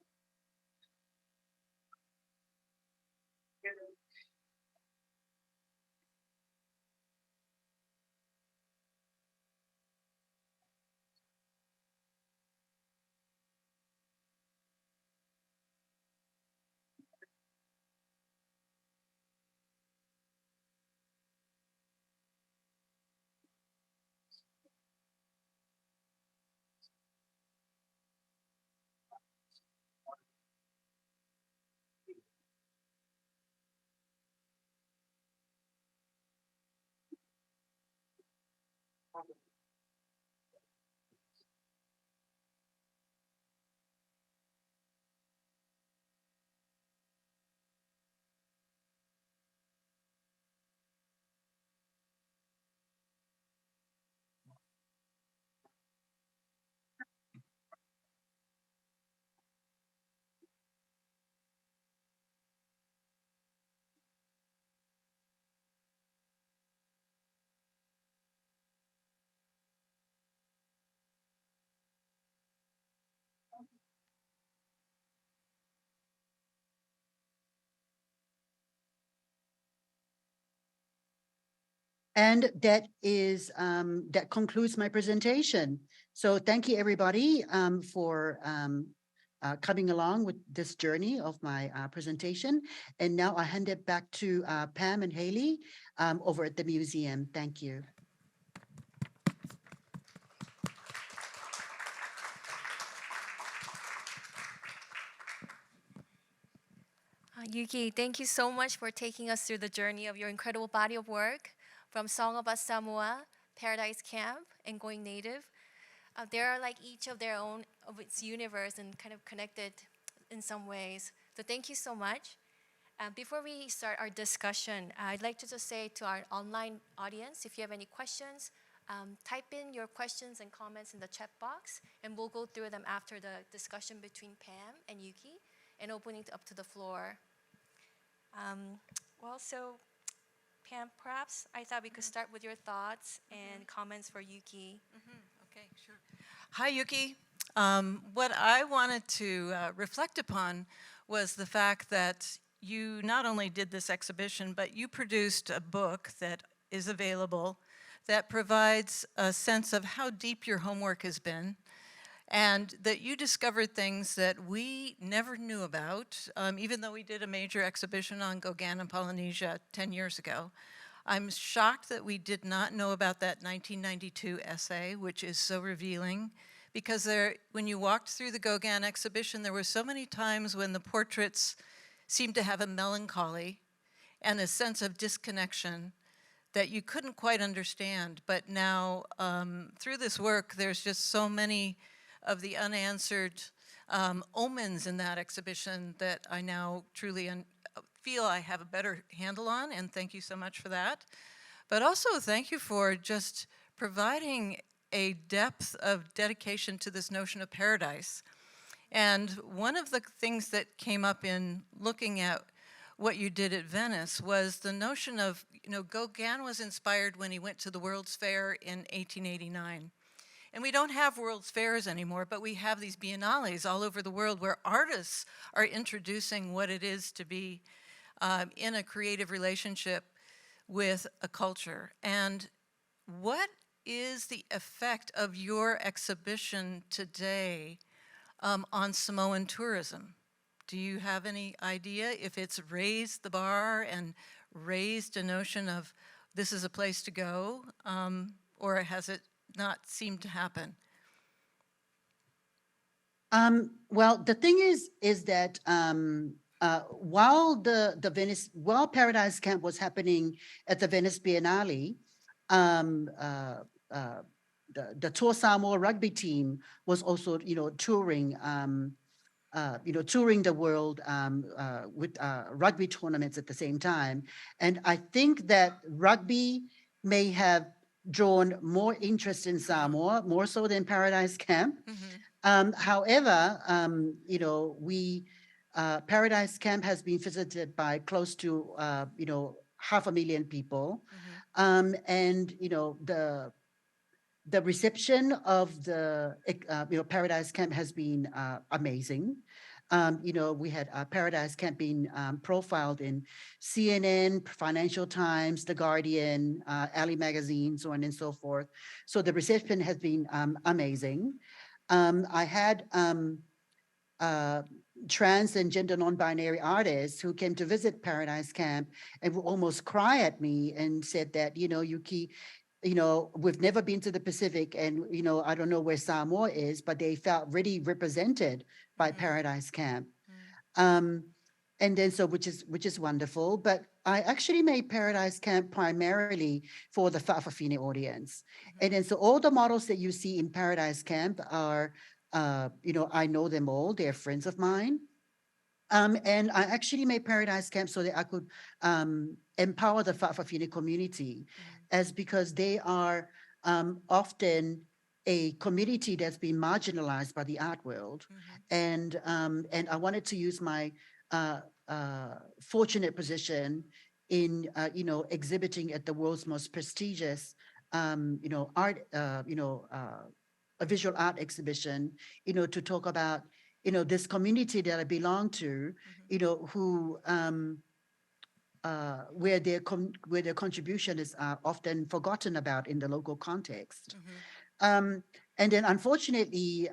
And that is that concludes my presentation. So thank you everybody for coming along with this journey of my presentation. And now I hand it back to Pam and Haley over at the museum. Thank you. Yuki, thank you so much for taking us through the journey of your incredible body of work from Song of Us Samoa, Paradise Camp, and Going Native. They are like each of their own of its universe and kind of connected in some ways. So thank you so much. Before we start our discussion, I'd like to just say to our online audience, if you have any questions, type in your questions and comments in the chat box, and we'll go through them after the discussion between Pam and Yuki, and opening up to the floor. Well, so Pam, perhaps I thought we could start with your thoughts and comments for Yuki. Okay, sure. Hi, Yuki. What I wanted to reflect upon was the fact that you not only did this exhibition, but you produced a book that is available that provides a sense of how deep your homework has been, and that you discovered things that we never knew about, even though we did a major exhibition on Gauguin and Polynesia 10 years ago. I'm shocked that we did not know about that 1992 essay, which is so revealing, because when you walked through the Gauguin exhibition, there were so many times when the portraits seemed to have a melancholy and a sense of disconnection that you couldn't quite understand. But now, through this work, there's just so many of the unanswered omens in that exhibition that I now truly feel I have a better handle on, and thank you so much for that. But also thank you for just providing a depth of dedication to this notion of paradise. And one of the things that came up in looking at what you did at Venice was the notion of, Gauguin was inspired when he went to the World's Fair in 1889. And we don't have World's Fairs anymore, but we have these biennales all over the world where artists are introducing what it is to be in a creative relationship with a culture. And what is the effect of your exhibition today on Samoan tourism? Do you have any idea if it's raised the bar and raised a notion of this is a place to go, or has it not seemed to happen? Well, the thing is that while Paradise Camp was happening at the Venice Biennale, the Tour Samoa rugby team was also, touring, touring the world with rugby tournaments at the same time. And I think that rugby may have drawn more interest in Samoa, more so than Paradise Camp. However, Paradise Camp has been visited by close to, 500,000 people. And, the reception of the, Paradise Camp has been amazing. We had Paradise Camp being profiled in CNN, Financial Times, The Guardian, Alley Magazine, so on and so forth. So the reception has been amazing. I had trans and gender non-binary artists who came to visit Paradise Camp and would almost cry at me and said that, Yuki, we've never been to the Pacific and, I don't know where Samoa is, but they felt really represented by Paradise Camp. And then which is wonderful, but I actually made Paradise Camp primarily for the Fa'afafine audience. And then so all the models that you see in Paradise Camp are, I know them all, they're friends of mine. And I actually made Paradise Camp so that I could empower the Fa'afafine community, as because they are often a community that's been marginalized by the art world. And I wanted to use my fortunate position in, exhibiting at the world's most prestigious, art, a visual art exhibition, to talk about, this community that I belong to, who, where their contribution is often forgotten about in the local context. And then unfortunately,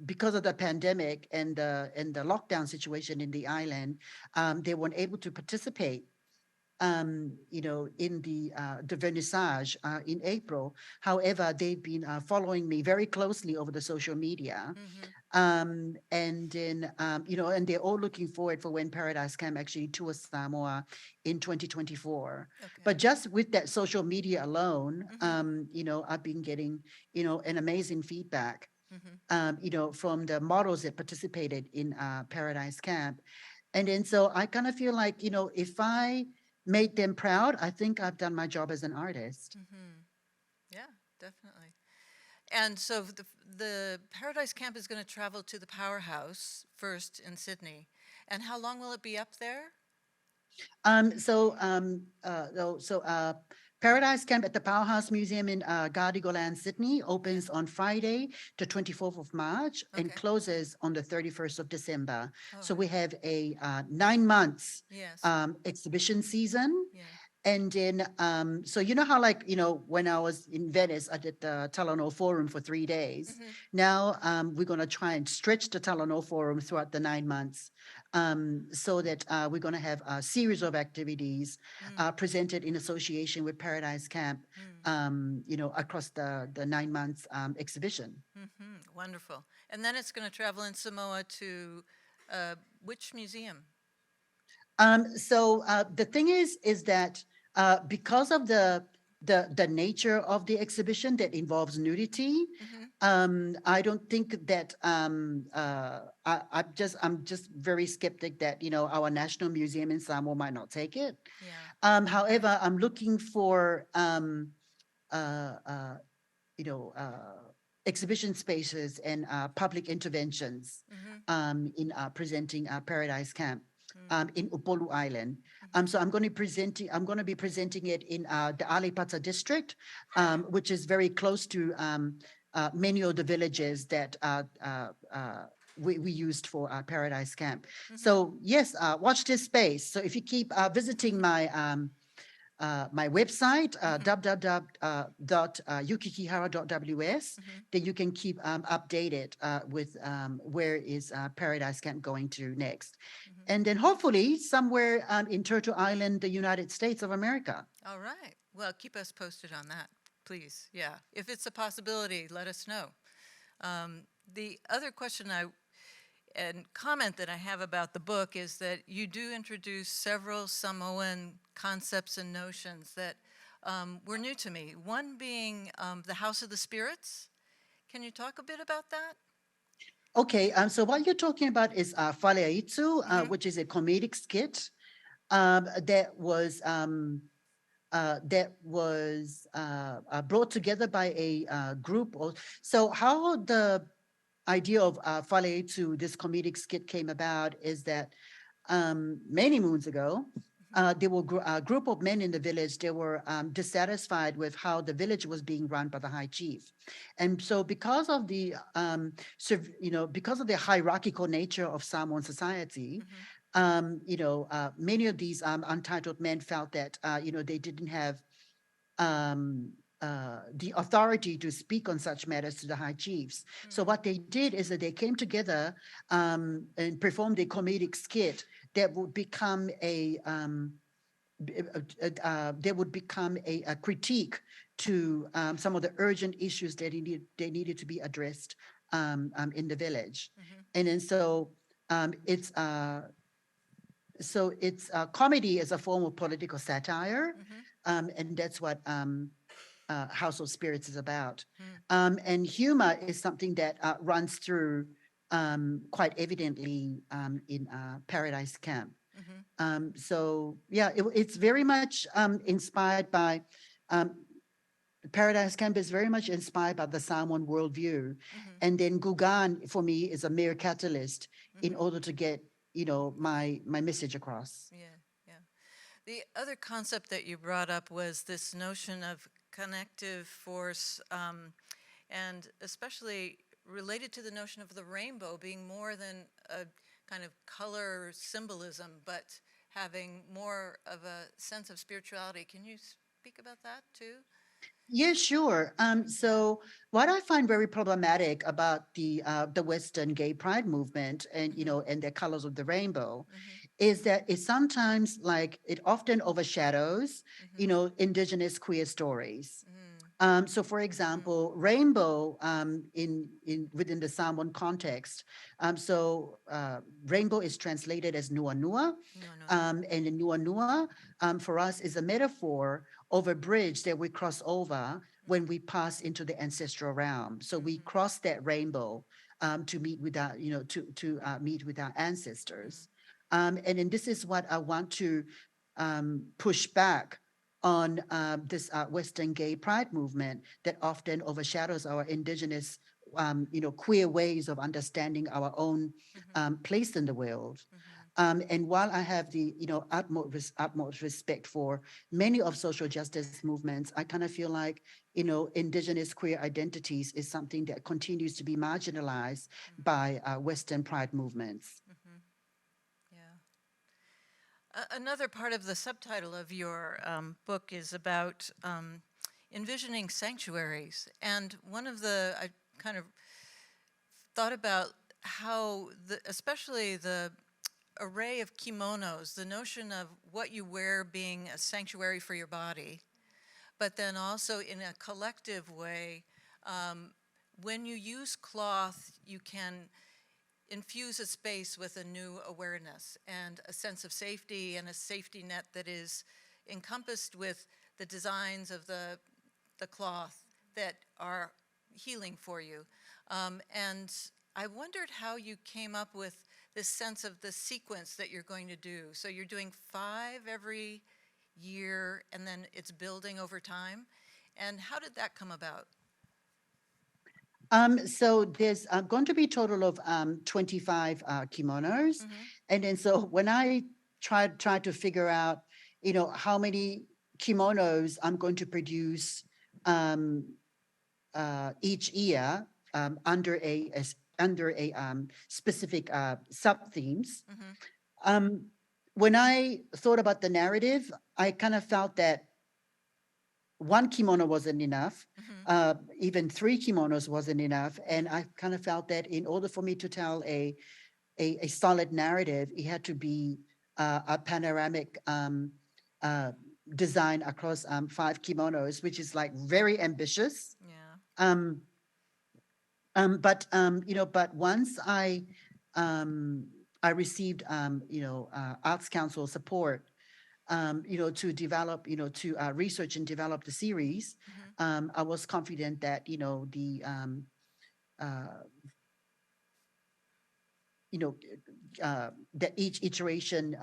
because of the pandemic and the lockdown situation in the island, they weren't able to participate in the vernissage in April. However, they've been following me very closely over the social media. And then, and they're all looking forward for when Paradise Camp actually tours Samoa in 2024. But just with that social media alone, I've been getting, an amazing feedback, from the models that participated in Paradise Camp. And then, so I kind of feel like, if I made them proud, I think I've done my job as an artist. Yeah, definitely. And so the Paradise Camp is going to travel to the Powerhouse first in Sydney. And how long will it be up there? Paradise Camp at the Powerhouse Museum in Gardigoland, Sydney opens on Friday, the 24th of March, and closes on the 31st of December. So we have a 9 months exhibition season. And then, so how when I was in Venice, I did the Talanoa Forum for 3 days. Now we're going to try and stretch the Talanoa Forum throughout the 9 months, so that we're going to have a series of activities presented in association with Paradise Camp, across the 9 months exhibition. Wonderful. And then it's going to travel in Samoa to which museum? The thing is that because of the the nature of the exhibition that involves nudity. I don't think that I'm just very skeptic that our national museum in Samoa might not take it. Yeah. However, I'm looking for uh, uh, exhibition spaces and public interventions in presenting Paradise Camp in Upolu Island. So I'm going to be presenting it in the Alipata district, which is very close to many of the villages that we used for Paradise Camp. So yes, watch this space. So if you keep visiting my my website, www.yukikihara.ws, then you can keep updated with where is Paradise Camp going to next. And then hopefully somewhere in Turtle Island, the United States of America. All right. Well, keep us posted on that, please. Yeah. If it's a possibility, let us know. The other question and comment that I have about the book is that you do introduce several Samoan concepts and notions that were new to me. One being the House of the Spirits. Can you talk a bit about that? Okay, so what you're talking about is Faleaitsu, which is a comedic skit that was brought together by a group. So how the idea of Faleaitsu, this comedic skit, came about is that many moons ago, there were a group of men in the village. They were dissatisfied with how the village was being run by the high chief, and so because of the because of the hierarchical nature of Samoan society, many of these untitled men felt that they didn't have the authority to speak on such matters to the high chiefs. So what they did is that they came together and performed a comedic skit that would become a critique to some of the urgent issues that they needed to be addressed in the village. And then so it's comedy as a form of political satire, and that's what House of Spirits is about. And humor is something that runs through quite evidently in Paradise Camp. So yeah, it's very much inspired by Paradise Camp is very much inspired by the Samoan worldview. And then Gauguin for me is a mere catalyst in order to get my message across. Yeah, yeah. The other concept that you brought up was this notion of connective force, and especially related to the notion of the rainbow being more than a kind of color symbolism, but having more of a sense of spirituality. Can you speak about that too? Yeah, sure. So what I find very problematic about the Western gay pride movement and and their colors of the rainbow is that it sometimes it often overshadows indigenous queer stories. So for example, rainbow in within the Samoan context. Rainbow is translated as nua nua, and the nua nua for us is a metaphor of a bridge that we cross over when we pass into the ancestral realm. So we cross that rainbow to meet with our, to meet with our ancestors. And then this is what I want to push back on this Western gay pride movement that often overshadows our indigenous, queer ways of understanding our own place in the world. And while I have the, utmost respect for many of social justice movements, I kind of feel like, indigenous queer identities is something that continues to be marginalized by Western pride movements. Another part of the subtitle of your book is about envisioning sanctuaries. And I kind of thought about how, especially the array of kimonos, the notion of what you wear being a sanctuary for your body, but then also in a collective way, when you use cloth, you can infuse a space with a new awareness and a sense of safety and a safety net that is encompassed with the designs of the cloth that are healing for you. And I wondered how you came up with this sense of the sequence that you're going to do. So you're doing 5 every year, and then it's building over time. And how did that come about? So there's going to be a total of 25 kimonos. And then so when I tried to figure out, how many kimonos I'm going to produce each year under a specific sub-themes. When I thought about the narrative, I kind of felt that one kimono wasn't enough. Even 3 kimonos wasn't enough. And I kind of felt that in order for me to tell a solid narrative, it had to be a panoramic design across 5 kimonos, which is like very ambitious. Yeah. But once I received Arts Council support, to develop, to research and develop the series, I was confident that that each iteration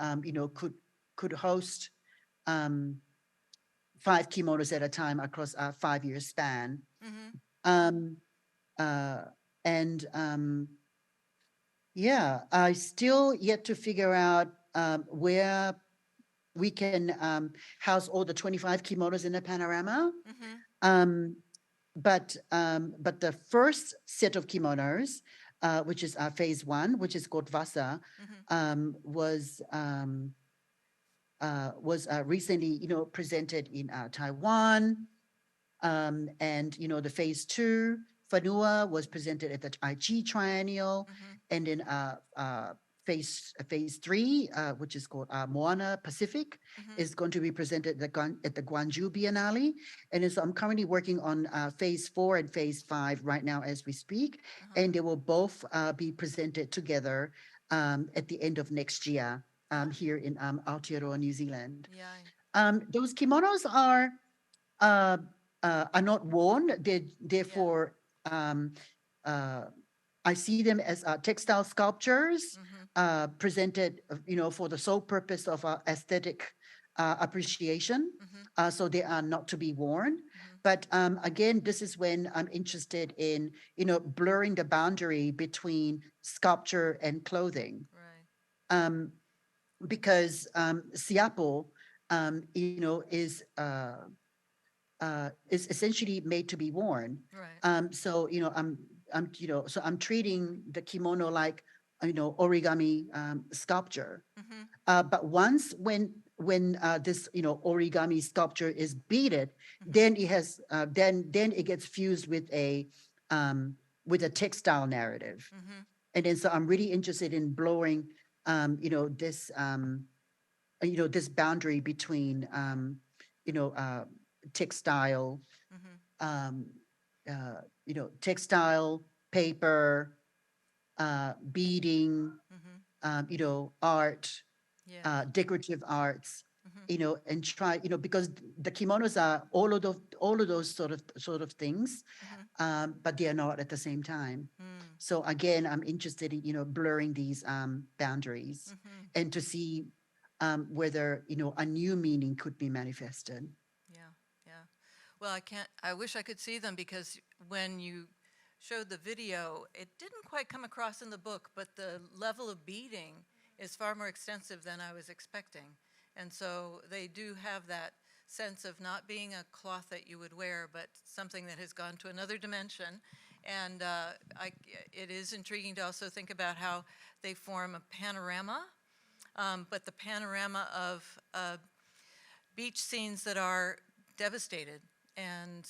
could host 5 kimonos at a time across a 5-year span. I still yet to figure out where we can house all the 25 kimonos in the panorama. But the first set of kimonos, which is phase 1, which is called Vasa, was recently, presented in Taiwan. And, the phase 2, Whanua, was presented at the Aichi Triennial. And then phase 3, which is called Moana Pacific, is going to be presented at the Gwangju Biennale. And so I'm currently working on phase 4 and phase 5 right now as we speak. And they will both be presented together at the end of next year here in Aotearoa, New Zealand. Those kimonos are not worn. They're therefore I see them as textile sculptures presented, for the sole purpose of aesthetic appreciation. So they are not to be worn. But again, this is when I'm interested in, blurring the boundary between sculpture and clothing. Right. Because siapo, is essentially made to be worn. Right. So I'm treating the kimono like origami sculpture. But once when this origami sculpture is beaded, then it has then it gets fused with a textile narrative. And then so I'm really interested in blowing this this boundary between textile, textile, paper, beading, art, Yeah. decorative arts, and try, because the kimonos are all of those sort of things, but they are not at the same time. So again, I'm interested in, blurring these boundaries and to see whether, a new meaning could be manifested. Yeah. Well, I wish I could see them, because when you showed the video, it didn't quite come across in the book, but the level of beading is far more extensive than I was expecting. And so they do have that sense of not being a cloth that you would wear, but something that has gone to another dimension. And it is intriguing to also think about how they form a panorama, but the panorama of beach scenes that are devastated. And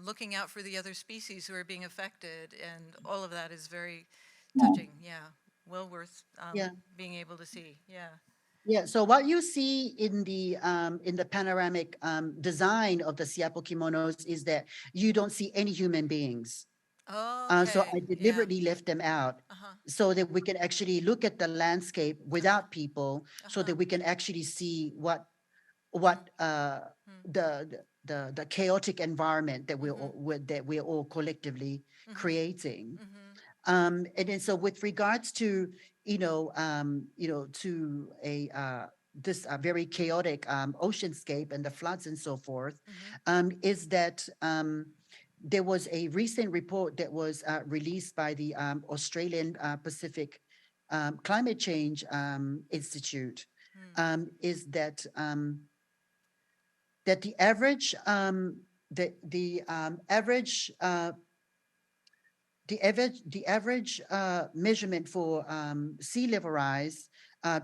looking out for the other species who are being affected, and all of that is very touching. Yeah, well worth being able to see. Yeah, so what you see in the panoramic design of the siapo kimonos is that you don't see any human beings. Okay. So I deliberately left them out so that we can actually look at the landscape without people, so that we can actually see what what the chaotic environment that we're all collectively creating. And then so with regards to to this very chaotic oceanscape and the floods and so forth, is that there was a recent report that was released by the Australian Pacific Climate Change Institute, is that that the average measurement for sea level rise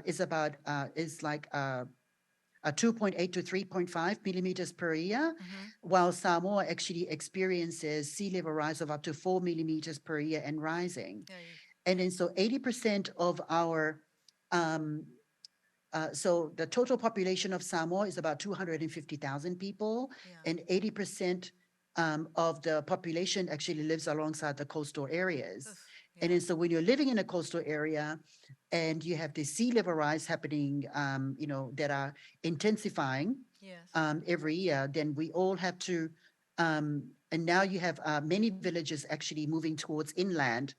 is about is like 2.8 to 3.5 millimeters per year, while Samoa actually experiences sea level rise of up to 4 millimeters per year and rising. And then so 80% of our so the total population of Samoa is about 250,000 people, and 80% of the population actually lives alongside the coastal areas. And then so when you're living in a coastal area and you have the sea level rise happening, that are intensifying every year, then we all have to, and now you have many villages actually moving towards inland,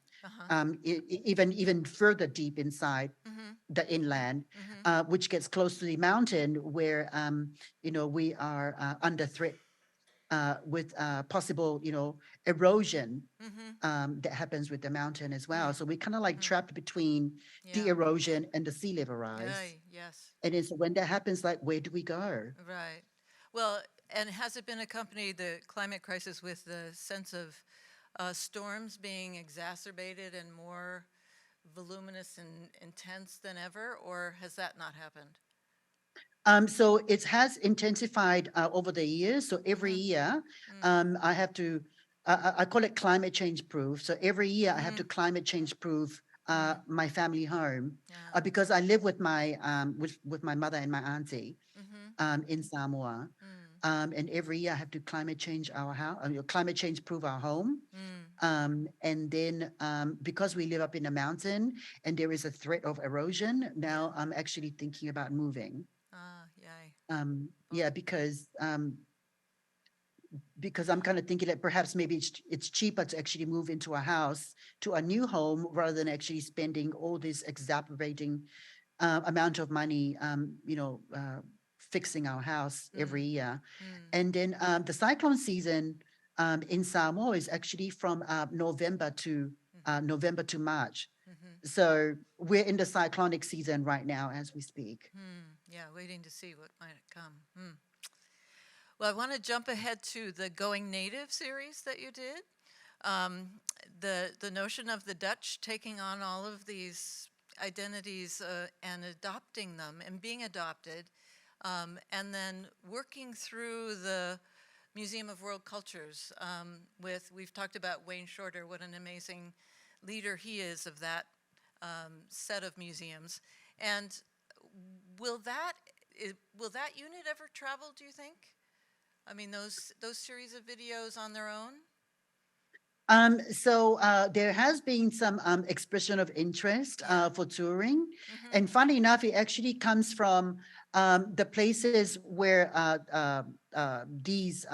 even further deep inside the inland, which gets close to the mountain where, we are under threat with possible, erosion that happens with the mountain as well. So we're kind of like trapped between the erosion and the sea level rise. Yes. And then so when that happens, like, where do we go? Right. Well, and has it been accompanied, the climate crisis, with the sense of storms being exacerbated and more voluminous and intense than ever, or has that not happened? So it has intensified over the years. So every year, I have to, I call it climate change proof. So every year I have to climate change proof my family home, because I live with my mother and my auntie in Samoa. And every year I have to climate change our house, climate change proof our home. And then because we live up in a mountain and there is a threat of erosion, now I'm actually thinking about moving. Yeah, because I'm kind of thinking that perhaps maybe it's cheaper to actually move into a house, to a new home, rather than actually spending all this exacerbating amount of money, fixing our house every year. And then the cyclone season in Samoa is actually from November to March. So we're in the cyclonic season right now as we speak. Yeah, waiting to see what might come. Well, I want to jump ahead to the Going Native series that you did. The notion of the Dutch taking on all of these identities and adopting them and being adopted, and then working through the Museum of World Cultures we've talked about Wayne Shorter, what an amazing leader he is of that set of museums. And will that unit ever travel, do you think? I mean, those series of videos on their own? So there has been some expression of interest for touring. And funny enough, it actually comes from the places where these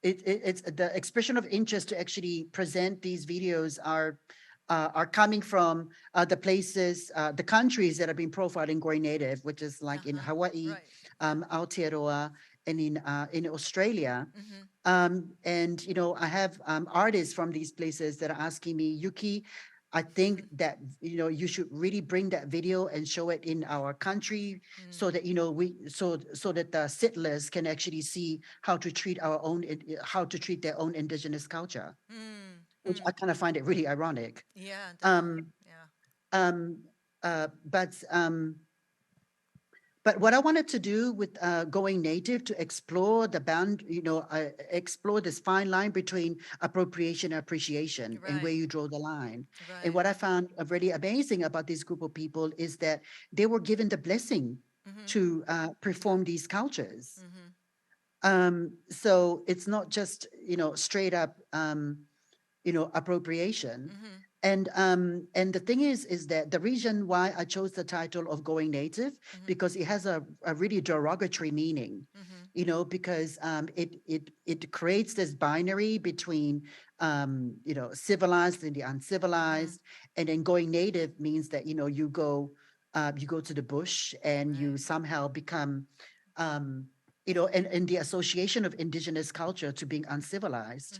it's the expression of interest to actually present these videos are coming from the places, the countries that have been profiled in Going Native, which is like in Hawaii, Aotearoa, and in Australia. And, I have artists from these places that are asking me, Yuki, I think that, you should really bring that video and show it in our country so that, so that the settlers can actually see how to treat their own indigenous culture, which I kind of find it really ironic. Yeah, definitely. But what I wanted to do with Going Native to explore explore this fine line between appropriation and appreciation, and where you draw the line. And what I found really amazing about this group of people is that they were given the blessing to perform these cultures. So it's not just, straight up, appropriation. And the thing is that the reason why I chose the title of Going Native, because it has a really derogatory meaning, you know, because it creates this binary between you know, civilized and the uncivilized, and then going native means that, you know, you go to the bush and you somehow become you know, and the association of indigenous culture to being uncivilized.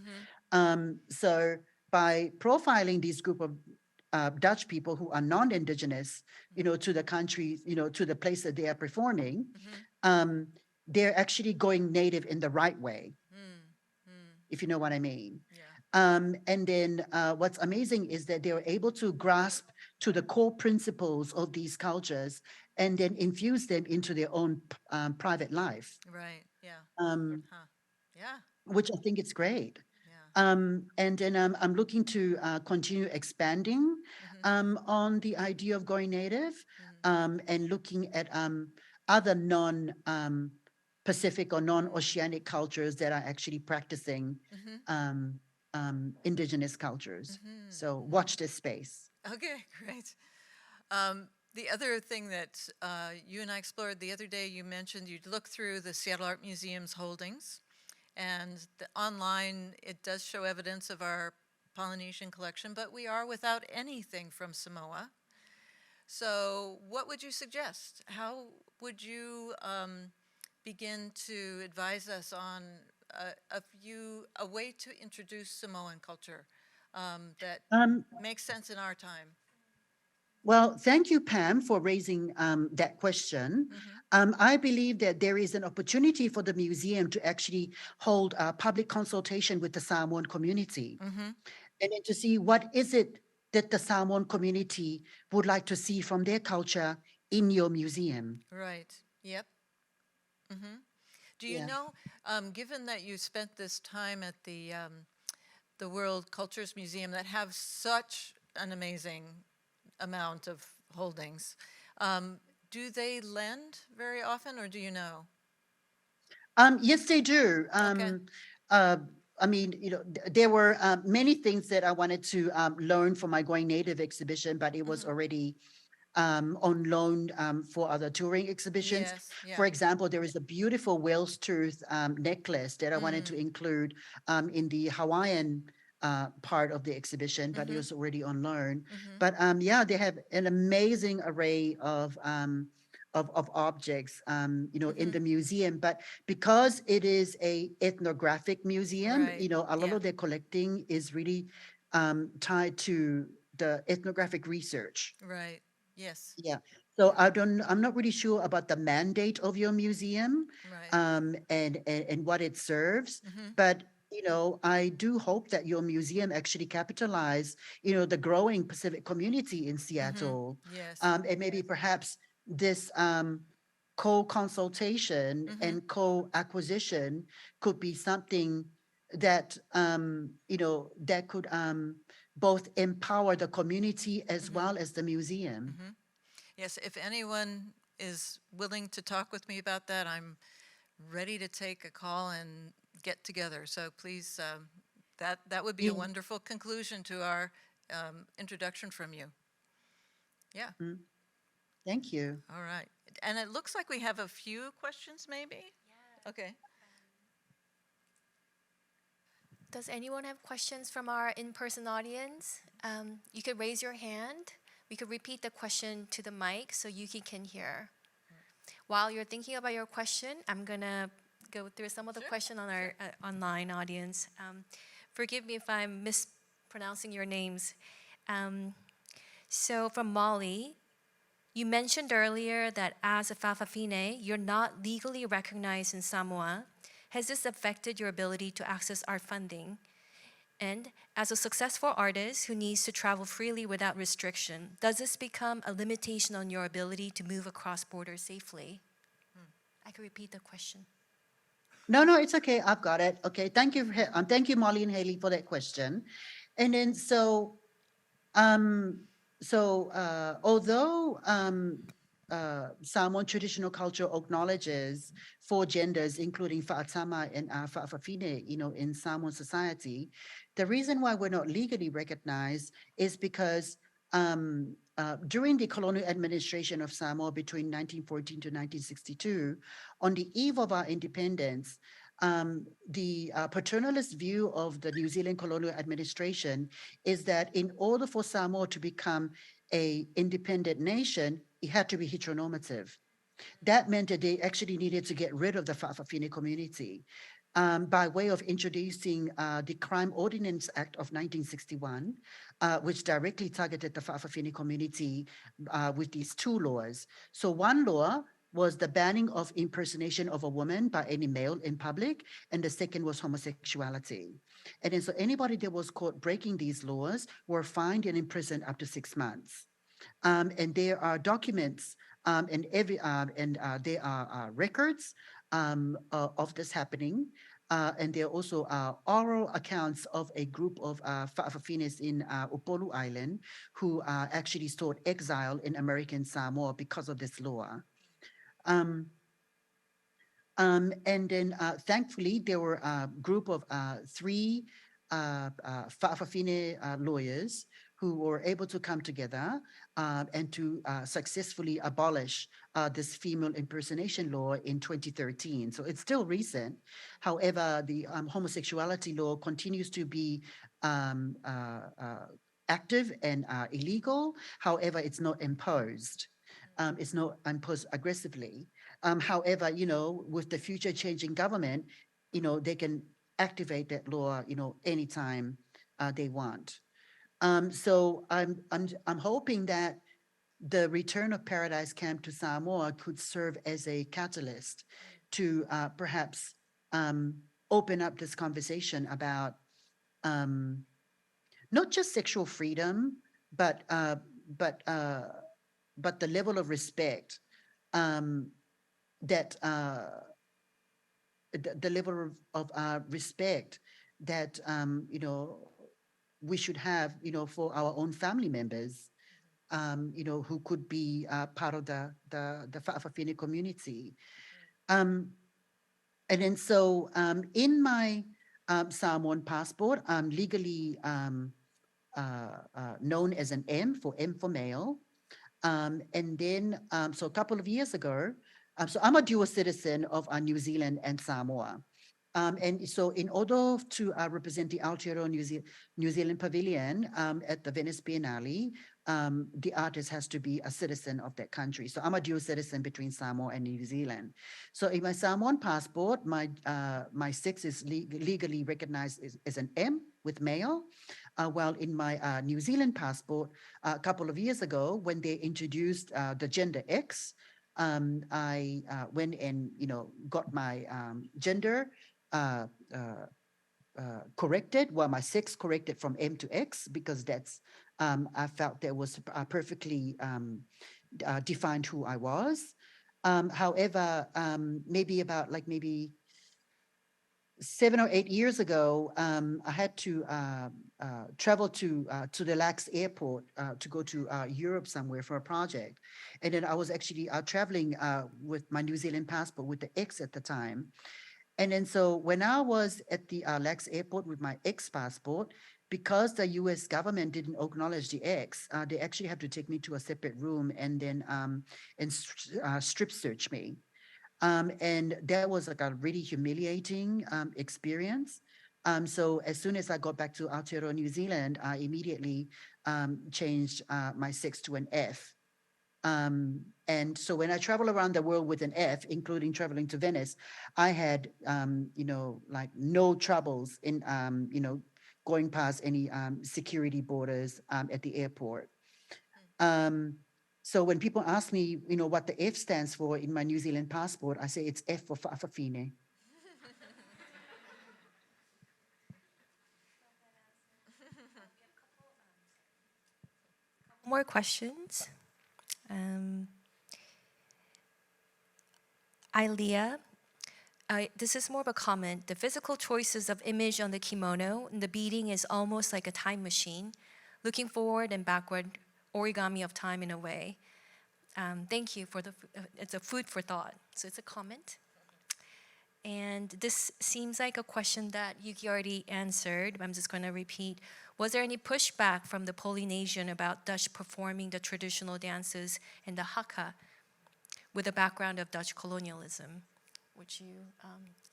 So by profiling this group of Dutch people who are non-indigenous, you know, to the country, you know, to the place that they are performing, they're actually going native in the right way, if you know what I mean. And then what's amazing is that they were able to grasp to the core principles of these cultures and then infuse them into their own private life, Right. Yeah. Yeah. which I think is great. Yeah. And then I'm looking to continue expanding on the idea of going native and looking at other non-Pacific or non-oceanic cultures that are actually practicing indigenous cultures. So watch this space. Okay, great. The other thing that you and I explored the other day, you mentioned you'd look through the Seattle Art Museum's holdings, and online it does show evidence of our Polynesian collection, but we are without anything from Samoa. So what would you suggest? How would you begin to advise us on a way to introduce Samoan culture that makes sense in our time? Well, thank you, Pam, for raising that question. I believe that there is an opportunity for the museum to actually hold a public consultation with the Samoan community and then to see what is it that the Samoan community would like to see from their culture in your museum. Right. Yep. Do you Yeah. know, given that you spent this time at the World Cultures Museum that have such an amazing amount of holdings, do they lend very often, or do you know? Yes, they do. I mean, you know, there were many things that I wanted to learn for my Going Native exhibition, but it was already on loan for other touring exhibitions. Yes, yeah. For example, there is a beautiful whale's tooth necklace that I wanted to include in the Hawaiian part of the exhibition, but it was already on loan. But yeah, they have an amazing array of objects, you know, in the museum. But because it is a ethnographic museum, Right, you know, a lot yeah. of their collecting is really tied to the ethnographic research. Right. Yes. Yeah. So I'm not really sure about the mandate of your museum, Right. and what it serves, but you know, I do hope that your museum actually capitalize, you know, the growing Pacific community in Seattle, Yes. and maybe perhaps this co-consultation and co-acquisition could be something that you know, that could both empower the community as well as the museum. Yes, if anyone is willing to talk with me about that, I'm ready to take a call and get together. So please, that would be a Yeah. wonderful conclusion to our introduction from you. Yeah. Thank you. All right. And it looks like we have a few questions, maybe? Yeah. Okay. Does anyone have questions from our in-person audience? You could raise your hand. We could repeat the question to the mic so Yuki can hear. While you're thinking about your question, I'm gonna go through some of the questions on our online audience. Forgive me if I'm mispronouncing your names. So from Molly, you mentioned earlier that as a Fa'afafine, you're not legally recognized in Samoa. Has this affected your ability to access art funding? And as a successful artist who needs to travel freely without restriction, does this become a limitation on your ability to move across borders safely? I can repeat the question. No, it's okay. I've got it. Okay, thank you, thank you, Molly and Haley, for that question. And then although Samoan traditional culture acknowledges 4 genders, including Fa'atama and Fa'afafine, in Samoan society. The reason why we're not legally recognized is because during the colonial administration of Samoa between 1914 to 1962, on the eve of our independence, the paternalist view of the New Zealand colonial administration is that in order for Samoa to become an independent nation, it had to be heteronormative. That meant that they actually needed to get rid of the Fa'afafine community by way of introducing the Crime Ordinance Act of 1961, which directly targeted the Fa'afafine community with these 2 laws. So one law was the banning of impersonation of a woman by any male in public, and the second was homosexuality. And then so anybody that was caught breaking these laws were fined and imprisoned up to 6 months. And there are documents and there are records of this happening. And there are also oral accounts of a group of Fa'afafines in Upolu Island who actually sought exile in American Samoa because of this law. And then thankfully, there were a group of 3 Fa'afafine lawyers who were able to come together and to successfully abolish this female impersonation law in 2013. So it's still recent. However, the homosexuality law continues to be active and illegal. However, it's not imposed. It's not imposed aggressively. However, with the future changing government, they can activate that law, anytime they want. So I'm hoping that the return of Paradise Camp to Samoa could serve as a catalyst to perhaps open up this conversation about not just sexual freedom, but the level of respect that the level of respect that we should have, for our own family members, who could be part of the Fa'afafine community. And then so in my Samoan passport, I'm legally known as an M for male. And then, so a couple of years ago, so I'm a dual citizen of New Zealand and Samoa. And so in order to represent the Aotearoa New Zealand Pavilion at the Venice Biennale, the artist has to be a citizen of that country. So I'm a dual citizen between Samoa and New Zealand. So in my Samoan passport, my sex is legally recognized as an M with male, while in my New Zealand passport, a couple of years ago, when they introduced the gender X, I went and got my gender corrected, my sex corrected from M to X, because that's I felt that was perfectly defined who I was. However, maybe 7 or 8 years ago, I had to travel to the Lax airport to go to Europe somewhere for a project. And then I was actually traveling with my New Zealand passport with the X at the time. And then so when I was at the Lax airport with my X passport, because the US government didn't acknowledge the X, they actually had to take me to a separate room and then strip search me. And that was like a really humiliating experience. So as soon as I got back to Aotearoa, New Zealand, I immediately changed my sex to an F. And so when I travel around the world with an F, including traveling to Venice, I had, like no troubles in, going past any security borders at the airport. So when people ask me, what the F stands for in my New Zealand passport, I say it's F for Fa'afafine. More questions? Ilea, this is more of a comment. The physical choices of image on the kimono and the beading is almost like a time machine, looking forward and backward, origami of time in a way. Thank you for it's a food for thought. So it's a comment. And this seems like a question that Yuki already answered. I'm just going to repeat. Was there any pushback from the Polynesian about Dutch performing the traditional dances and the haka with a background of Dutch colonialism, which you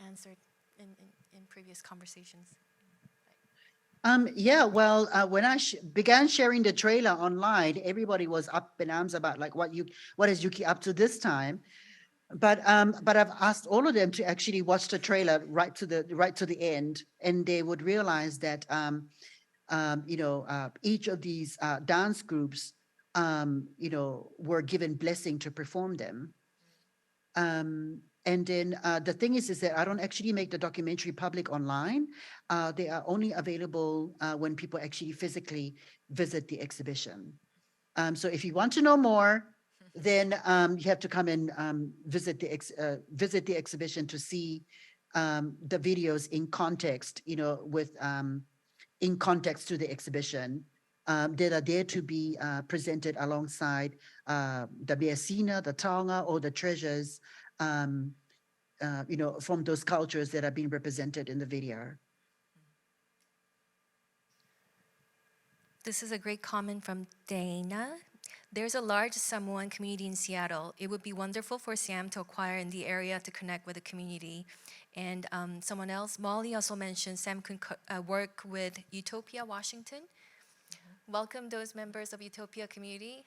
answered in previous conversations? Yeah, well, when I began sharing the trailer online, everybody was up in arms about like what is Yuki up to this time? But I've asked all of them to actually watch the trailer right to the end, and they would realize that each of these dance groups were given blessing to perform them. And then the thing is that I don't actually make the documentary public online. They are only available when people actually physically visit the exhibition. So if you want to know more, then you have to come and visit the exhibition to see the videos in context, with in context to the exhibition that are there to be presented alongside the Biasina, the Taonga, or the treasures, from those cultures that are being represented in the video. This is a great comment from Dana. There's a large Samoan community in Seattle. It would be wonderful for Sam to acquire in the area to connect with the community. And someone else, Molly also mentioned Sam could work with Utopia Washington. Welcome those members of Utopia community.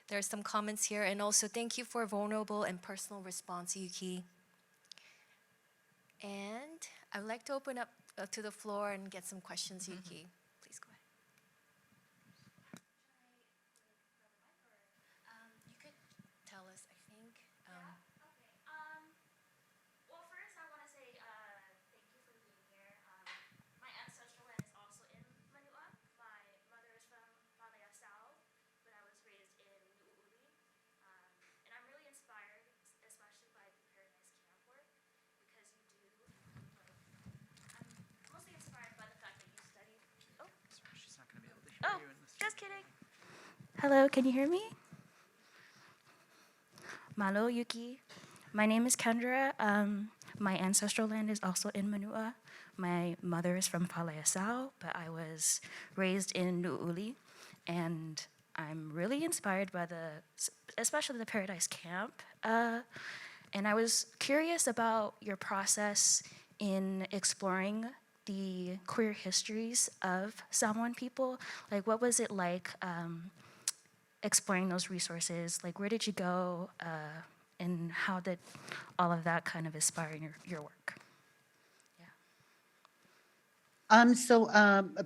There are some comments here, and also thank you for a vulnerable and personal response, Yuki. And I would like to open up to the floor and get some questions, Yuki. Please go ahead. You could tell us, I think. Well, first I want to say thank you for being here. My ancestral land is also in Manua. My mother is from Palaisao, but I was raised in Nu'uli. And I'm really inspired, especially by the Paradise Camp work, because you do, I'm mostly inspired by the fact that you studied. Oh, sorry, she's not going to be able to hear you in this. Just kidding. Hello, can you hear me? Malo, Yuki. My name is Kendra. My ancestral land is also in Manua. My mother is from Palaisao, but I was raised in Nu'uli. And I'm really inspired by especially the Paradise Camp. And I was curious about your process in exploring the queer histories of Samoan people. Like, what was it like exploring those resources? Like, where did you go? And how did all of that kind of inspire your work?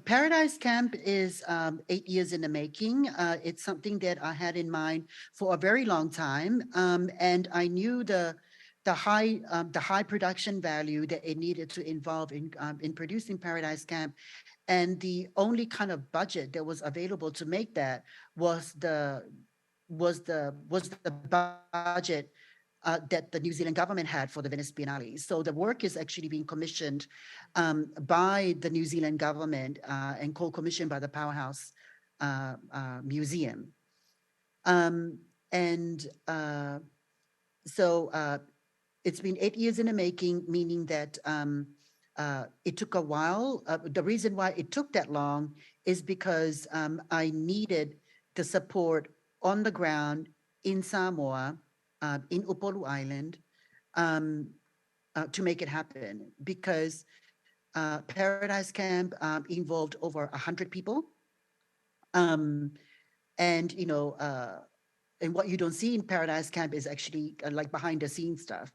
Paradise Camp is 8 years in the making. It's something that I had in mind for a very long time, and I knew the high production value that it needed to involve in producing Paradise Camp, and the only kind of budget that was available to make that was the budget that the New Zealand government had for the Venice Biennale. So the work is actually being commissioned by the New Zealand government and co-commissioned by the Powerhouse Museum. It's been 8 years in the making, meaning that it took a while. The reason why it took that long is because I needed the support on the ground in Samoa, in Upolu Island, to make it happen, because Paradise Camp involved over 100 people. And what you don't see in Paradise Camp is actually like behind the scenes stuff.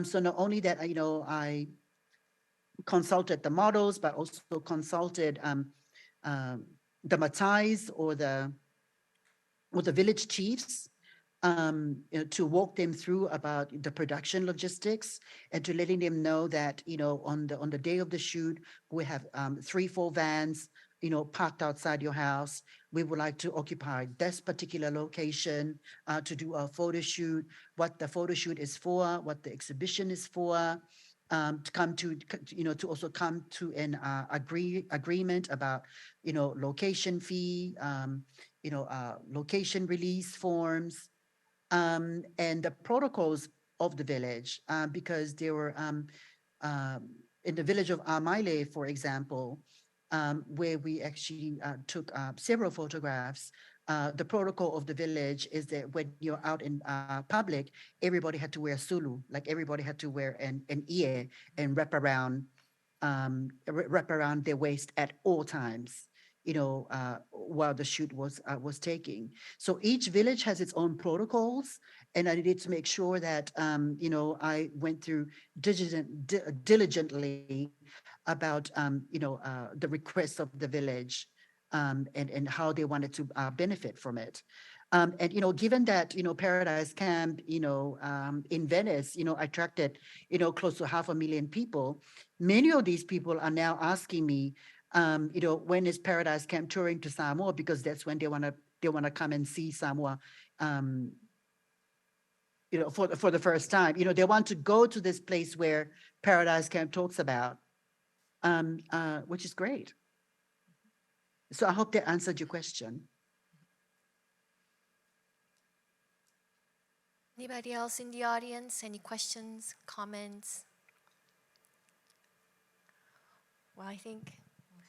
So not only that, I consulted the models, but also consulted the Matais or the village chiefs, to walk them through about the production logistics, and to letting them know that, on the day of the shoot, we have 3-4 vans, parked outside your house. We would like to occupy this particular location to do a photo shoot, what the photo shoot is for, what the exhibition is for, to also come to an agreement about, location fee, location release forms, and the protocols of the village, because there were in the village of Amaile, for example, where we actually took several photographs. The protocol of the village is that when you're out in public, everybody had to wear sulu, like everybody had to wear an ear and wrap around their waist at all times, while the shoot was taking. So each village has its own protocols, and I needed to make sure that I went through diligently about the requests of the village, and how they wanted to benefit from it. And given that Paradise Camp in Venice attracted close to 500,000 people, many of these people are now asking me, when is Paradise Camp touring to Samoa, because that's when they want to come and see Samoa, for the first time. They want to go to this place where Paradise Camp talks about, which is great. So I hope that answered your question. Anybody else in the audience? Any questions, comments? Well, I think,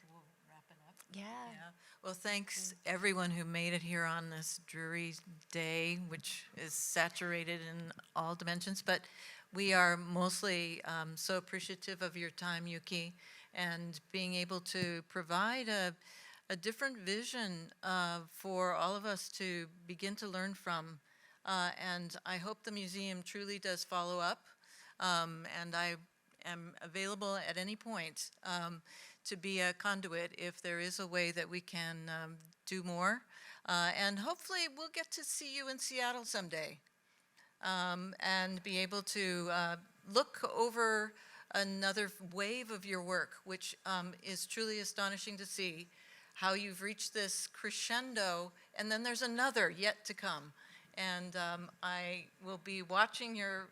We'll wrap it up. yeah. Yeah. Well, thanks everyone who made it here on this dreary day, which is saturated in all dimensions. But we are mostly so appreciative of your time, Yuki, and being able to provide a different vision for all of us to begin to learn from. And I hope the museum truly does follow up. And I am available at any point to be a conduit if there is a way that we can do more. And hopefully we'll get to see you in Seattle someday, and be able to look over another wave of your work, which is truly astonishing to see how you've reached this crescendo, and then there's another yet to come. And I will be watching your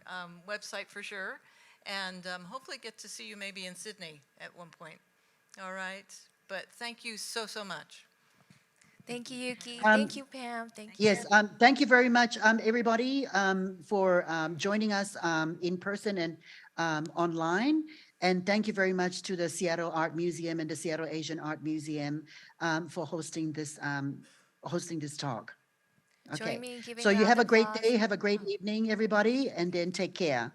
website for sure, and hopefully get to see you maybe in Sydney at one point. All right, but thank you so, so much. Thank you, Yuki. Thank you, Pam. Thank you. Yes, thank you very much, everybody, for joining us in person and online. And thank you very much to the Seattle Art Museum and the Seattle Asian Art Museum for hosting this talk. Join Okay, me in giving so a you round have a of great applause. day, have a great evening, everybody, and then take care.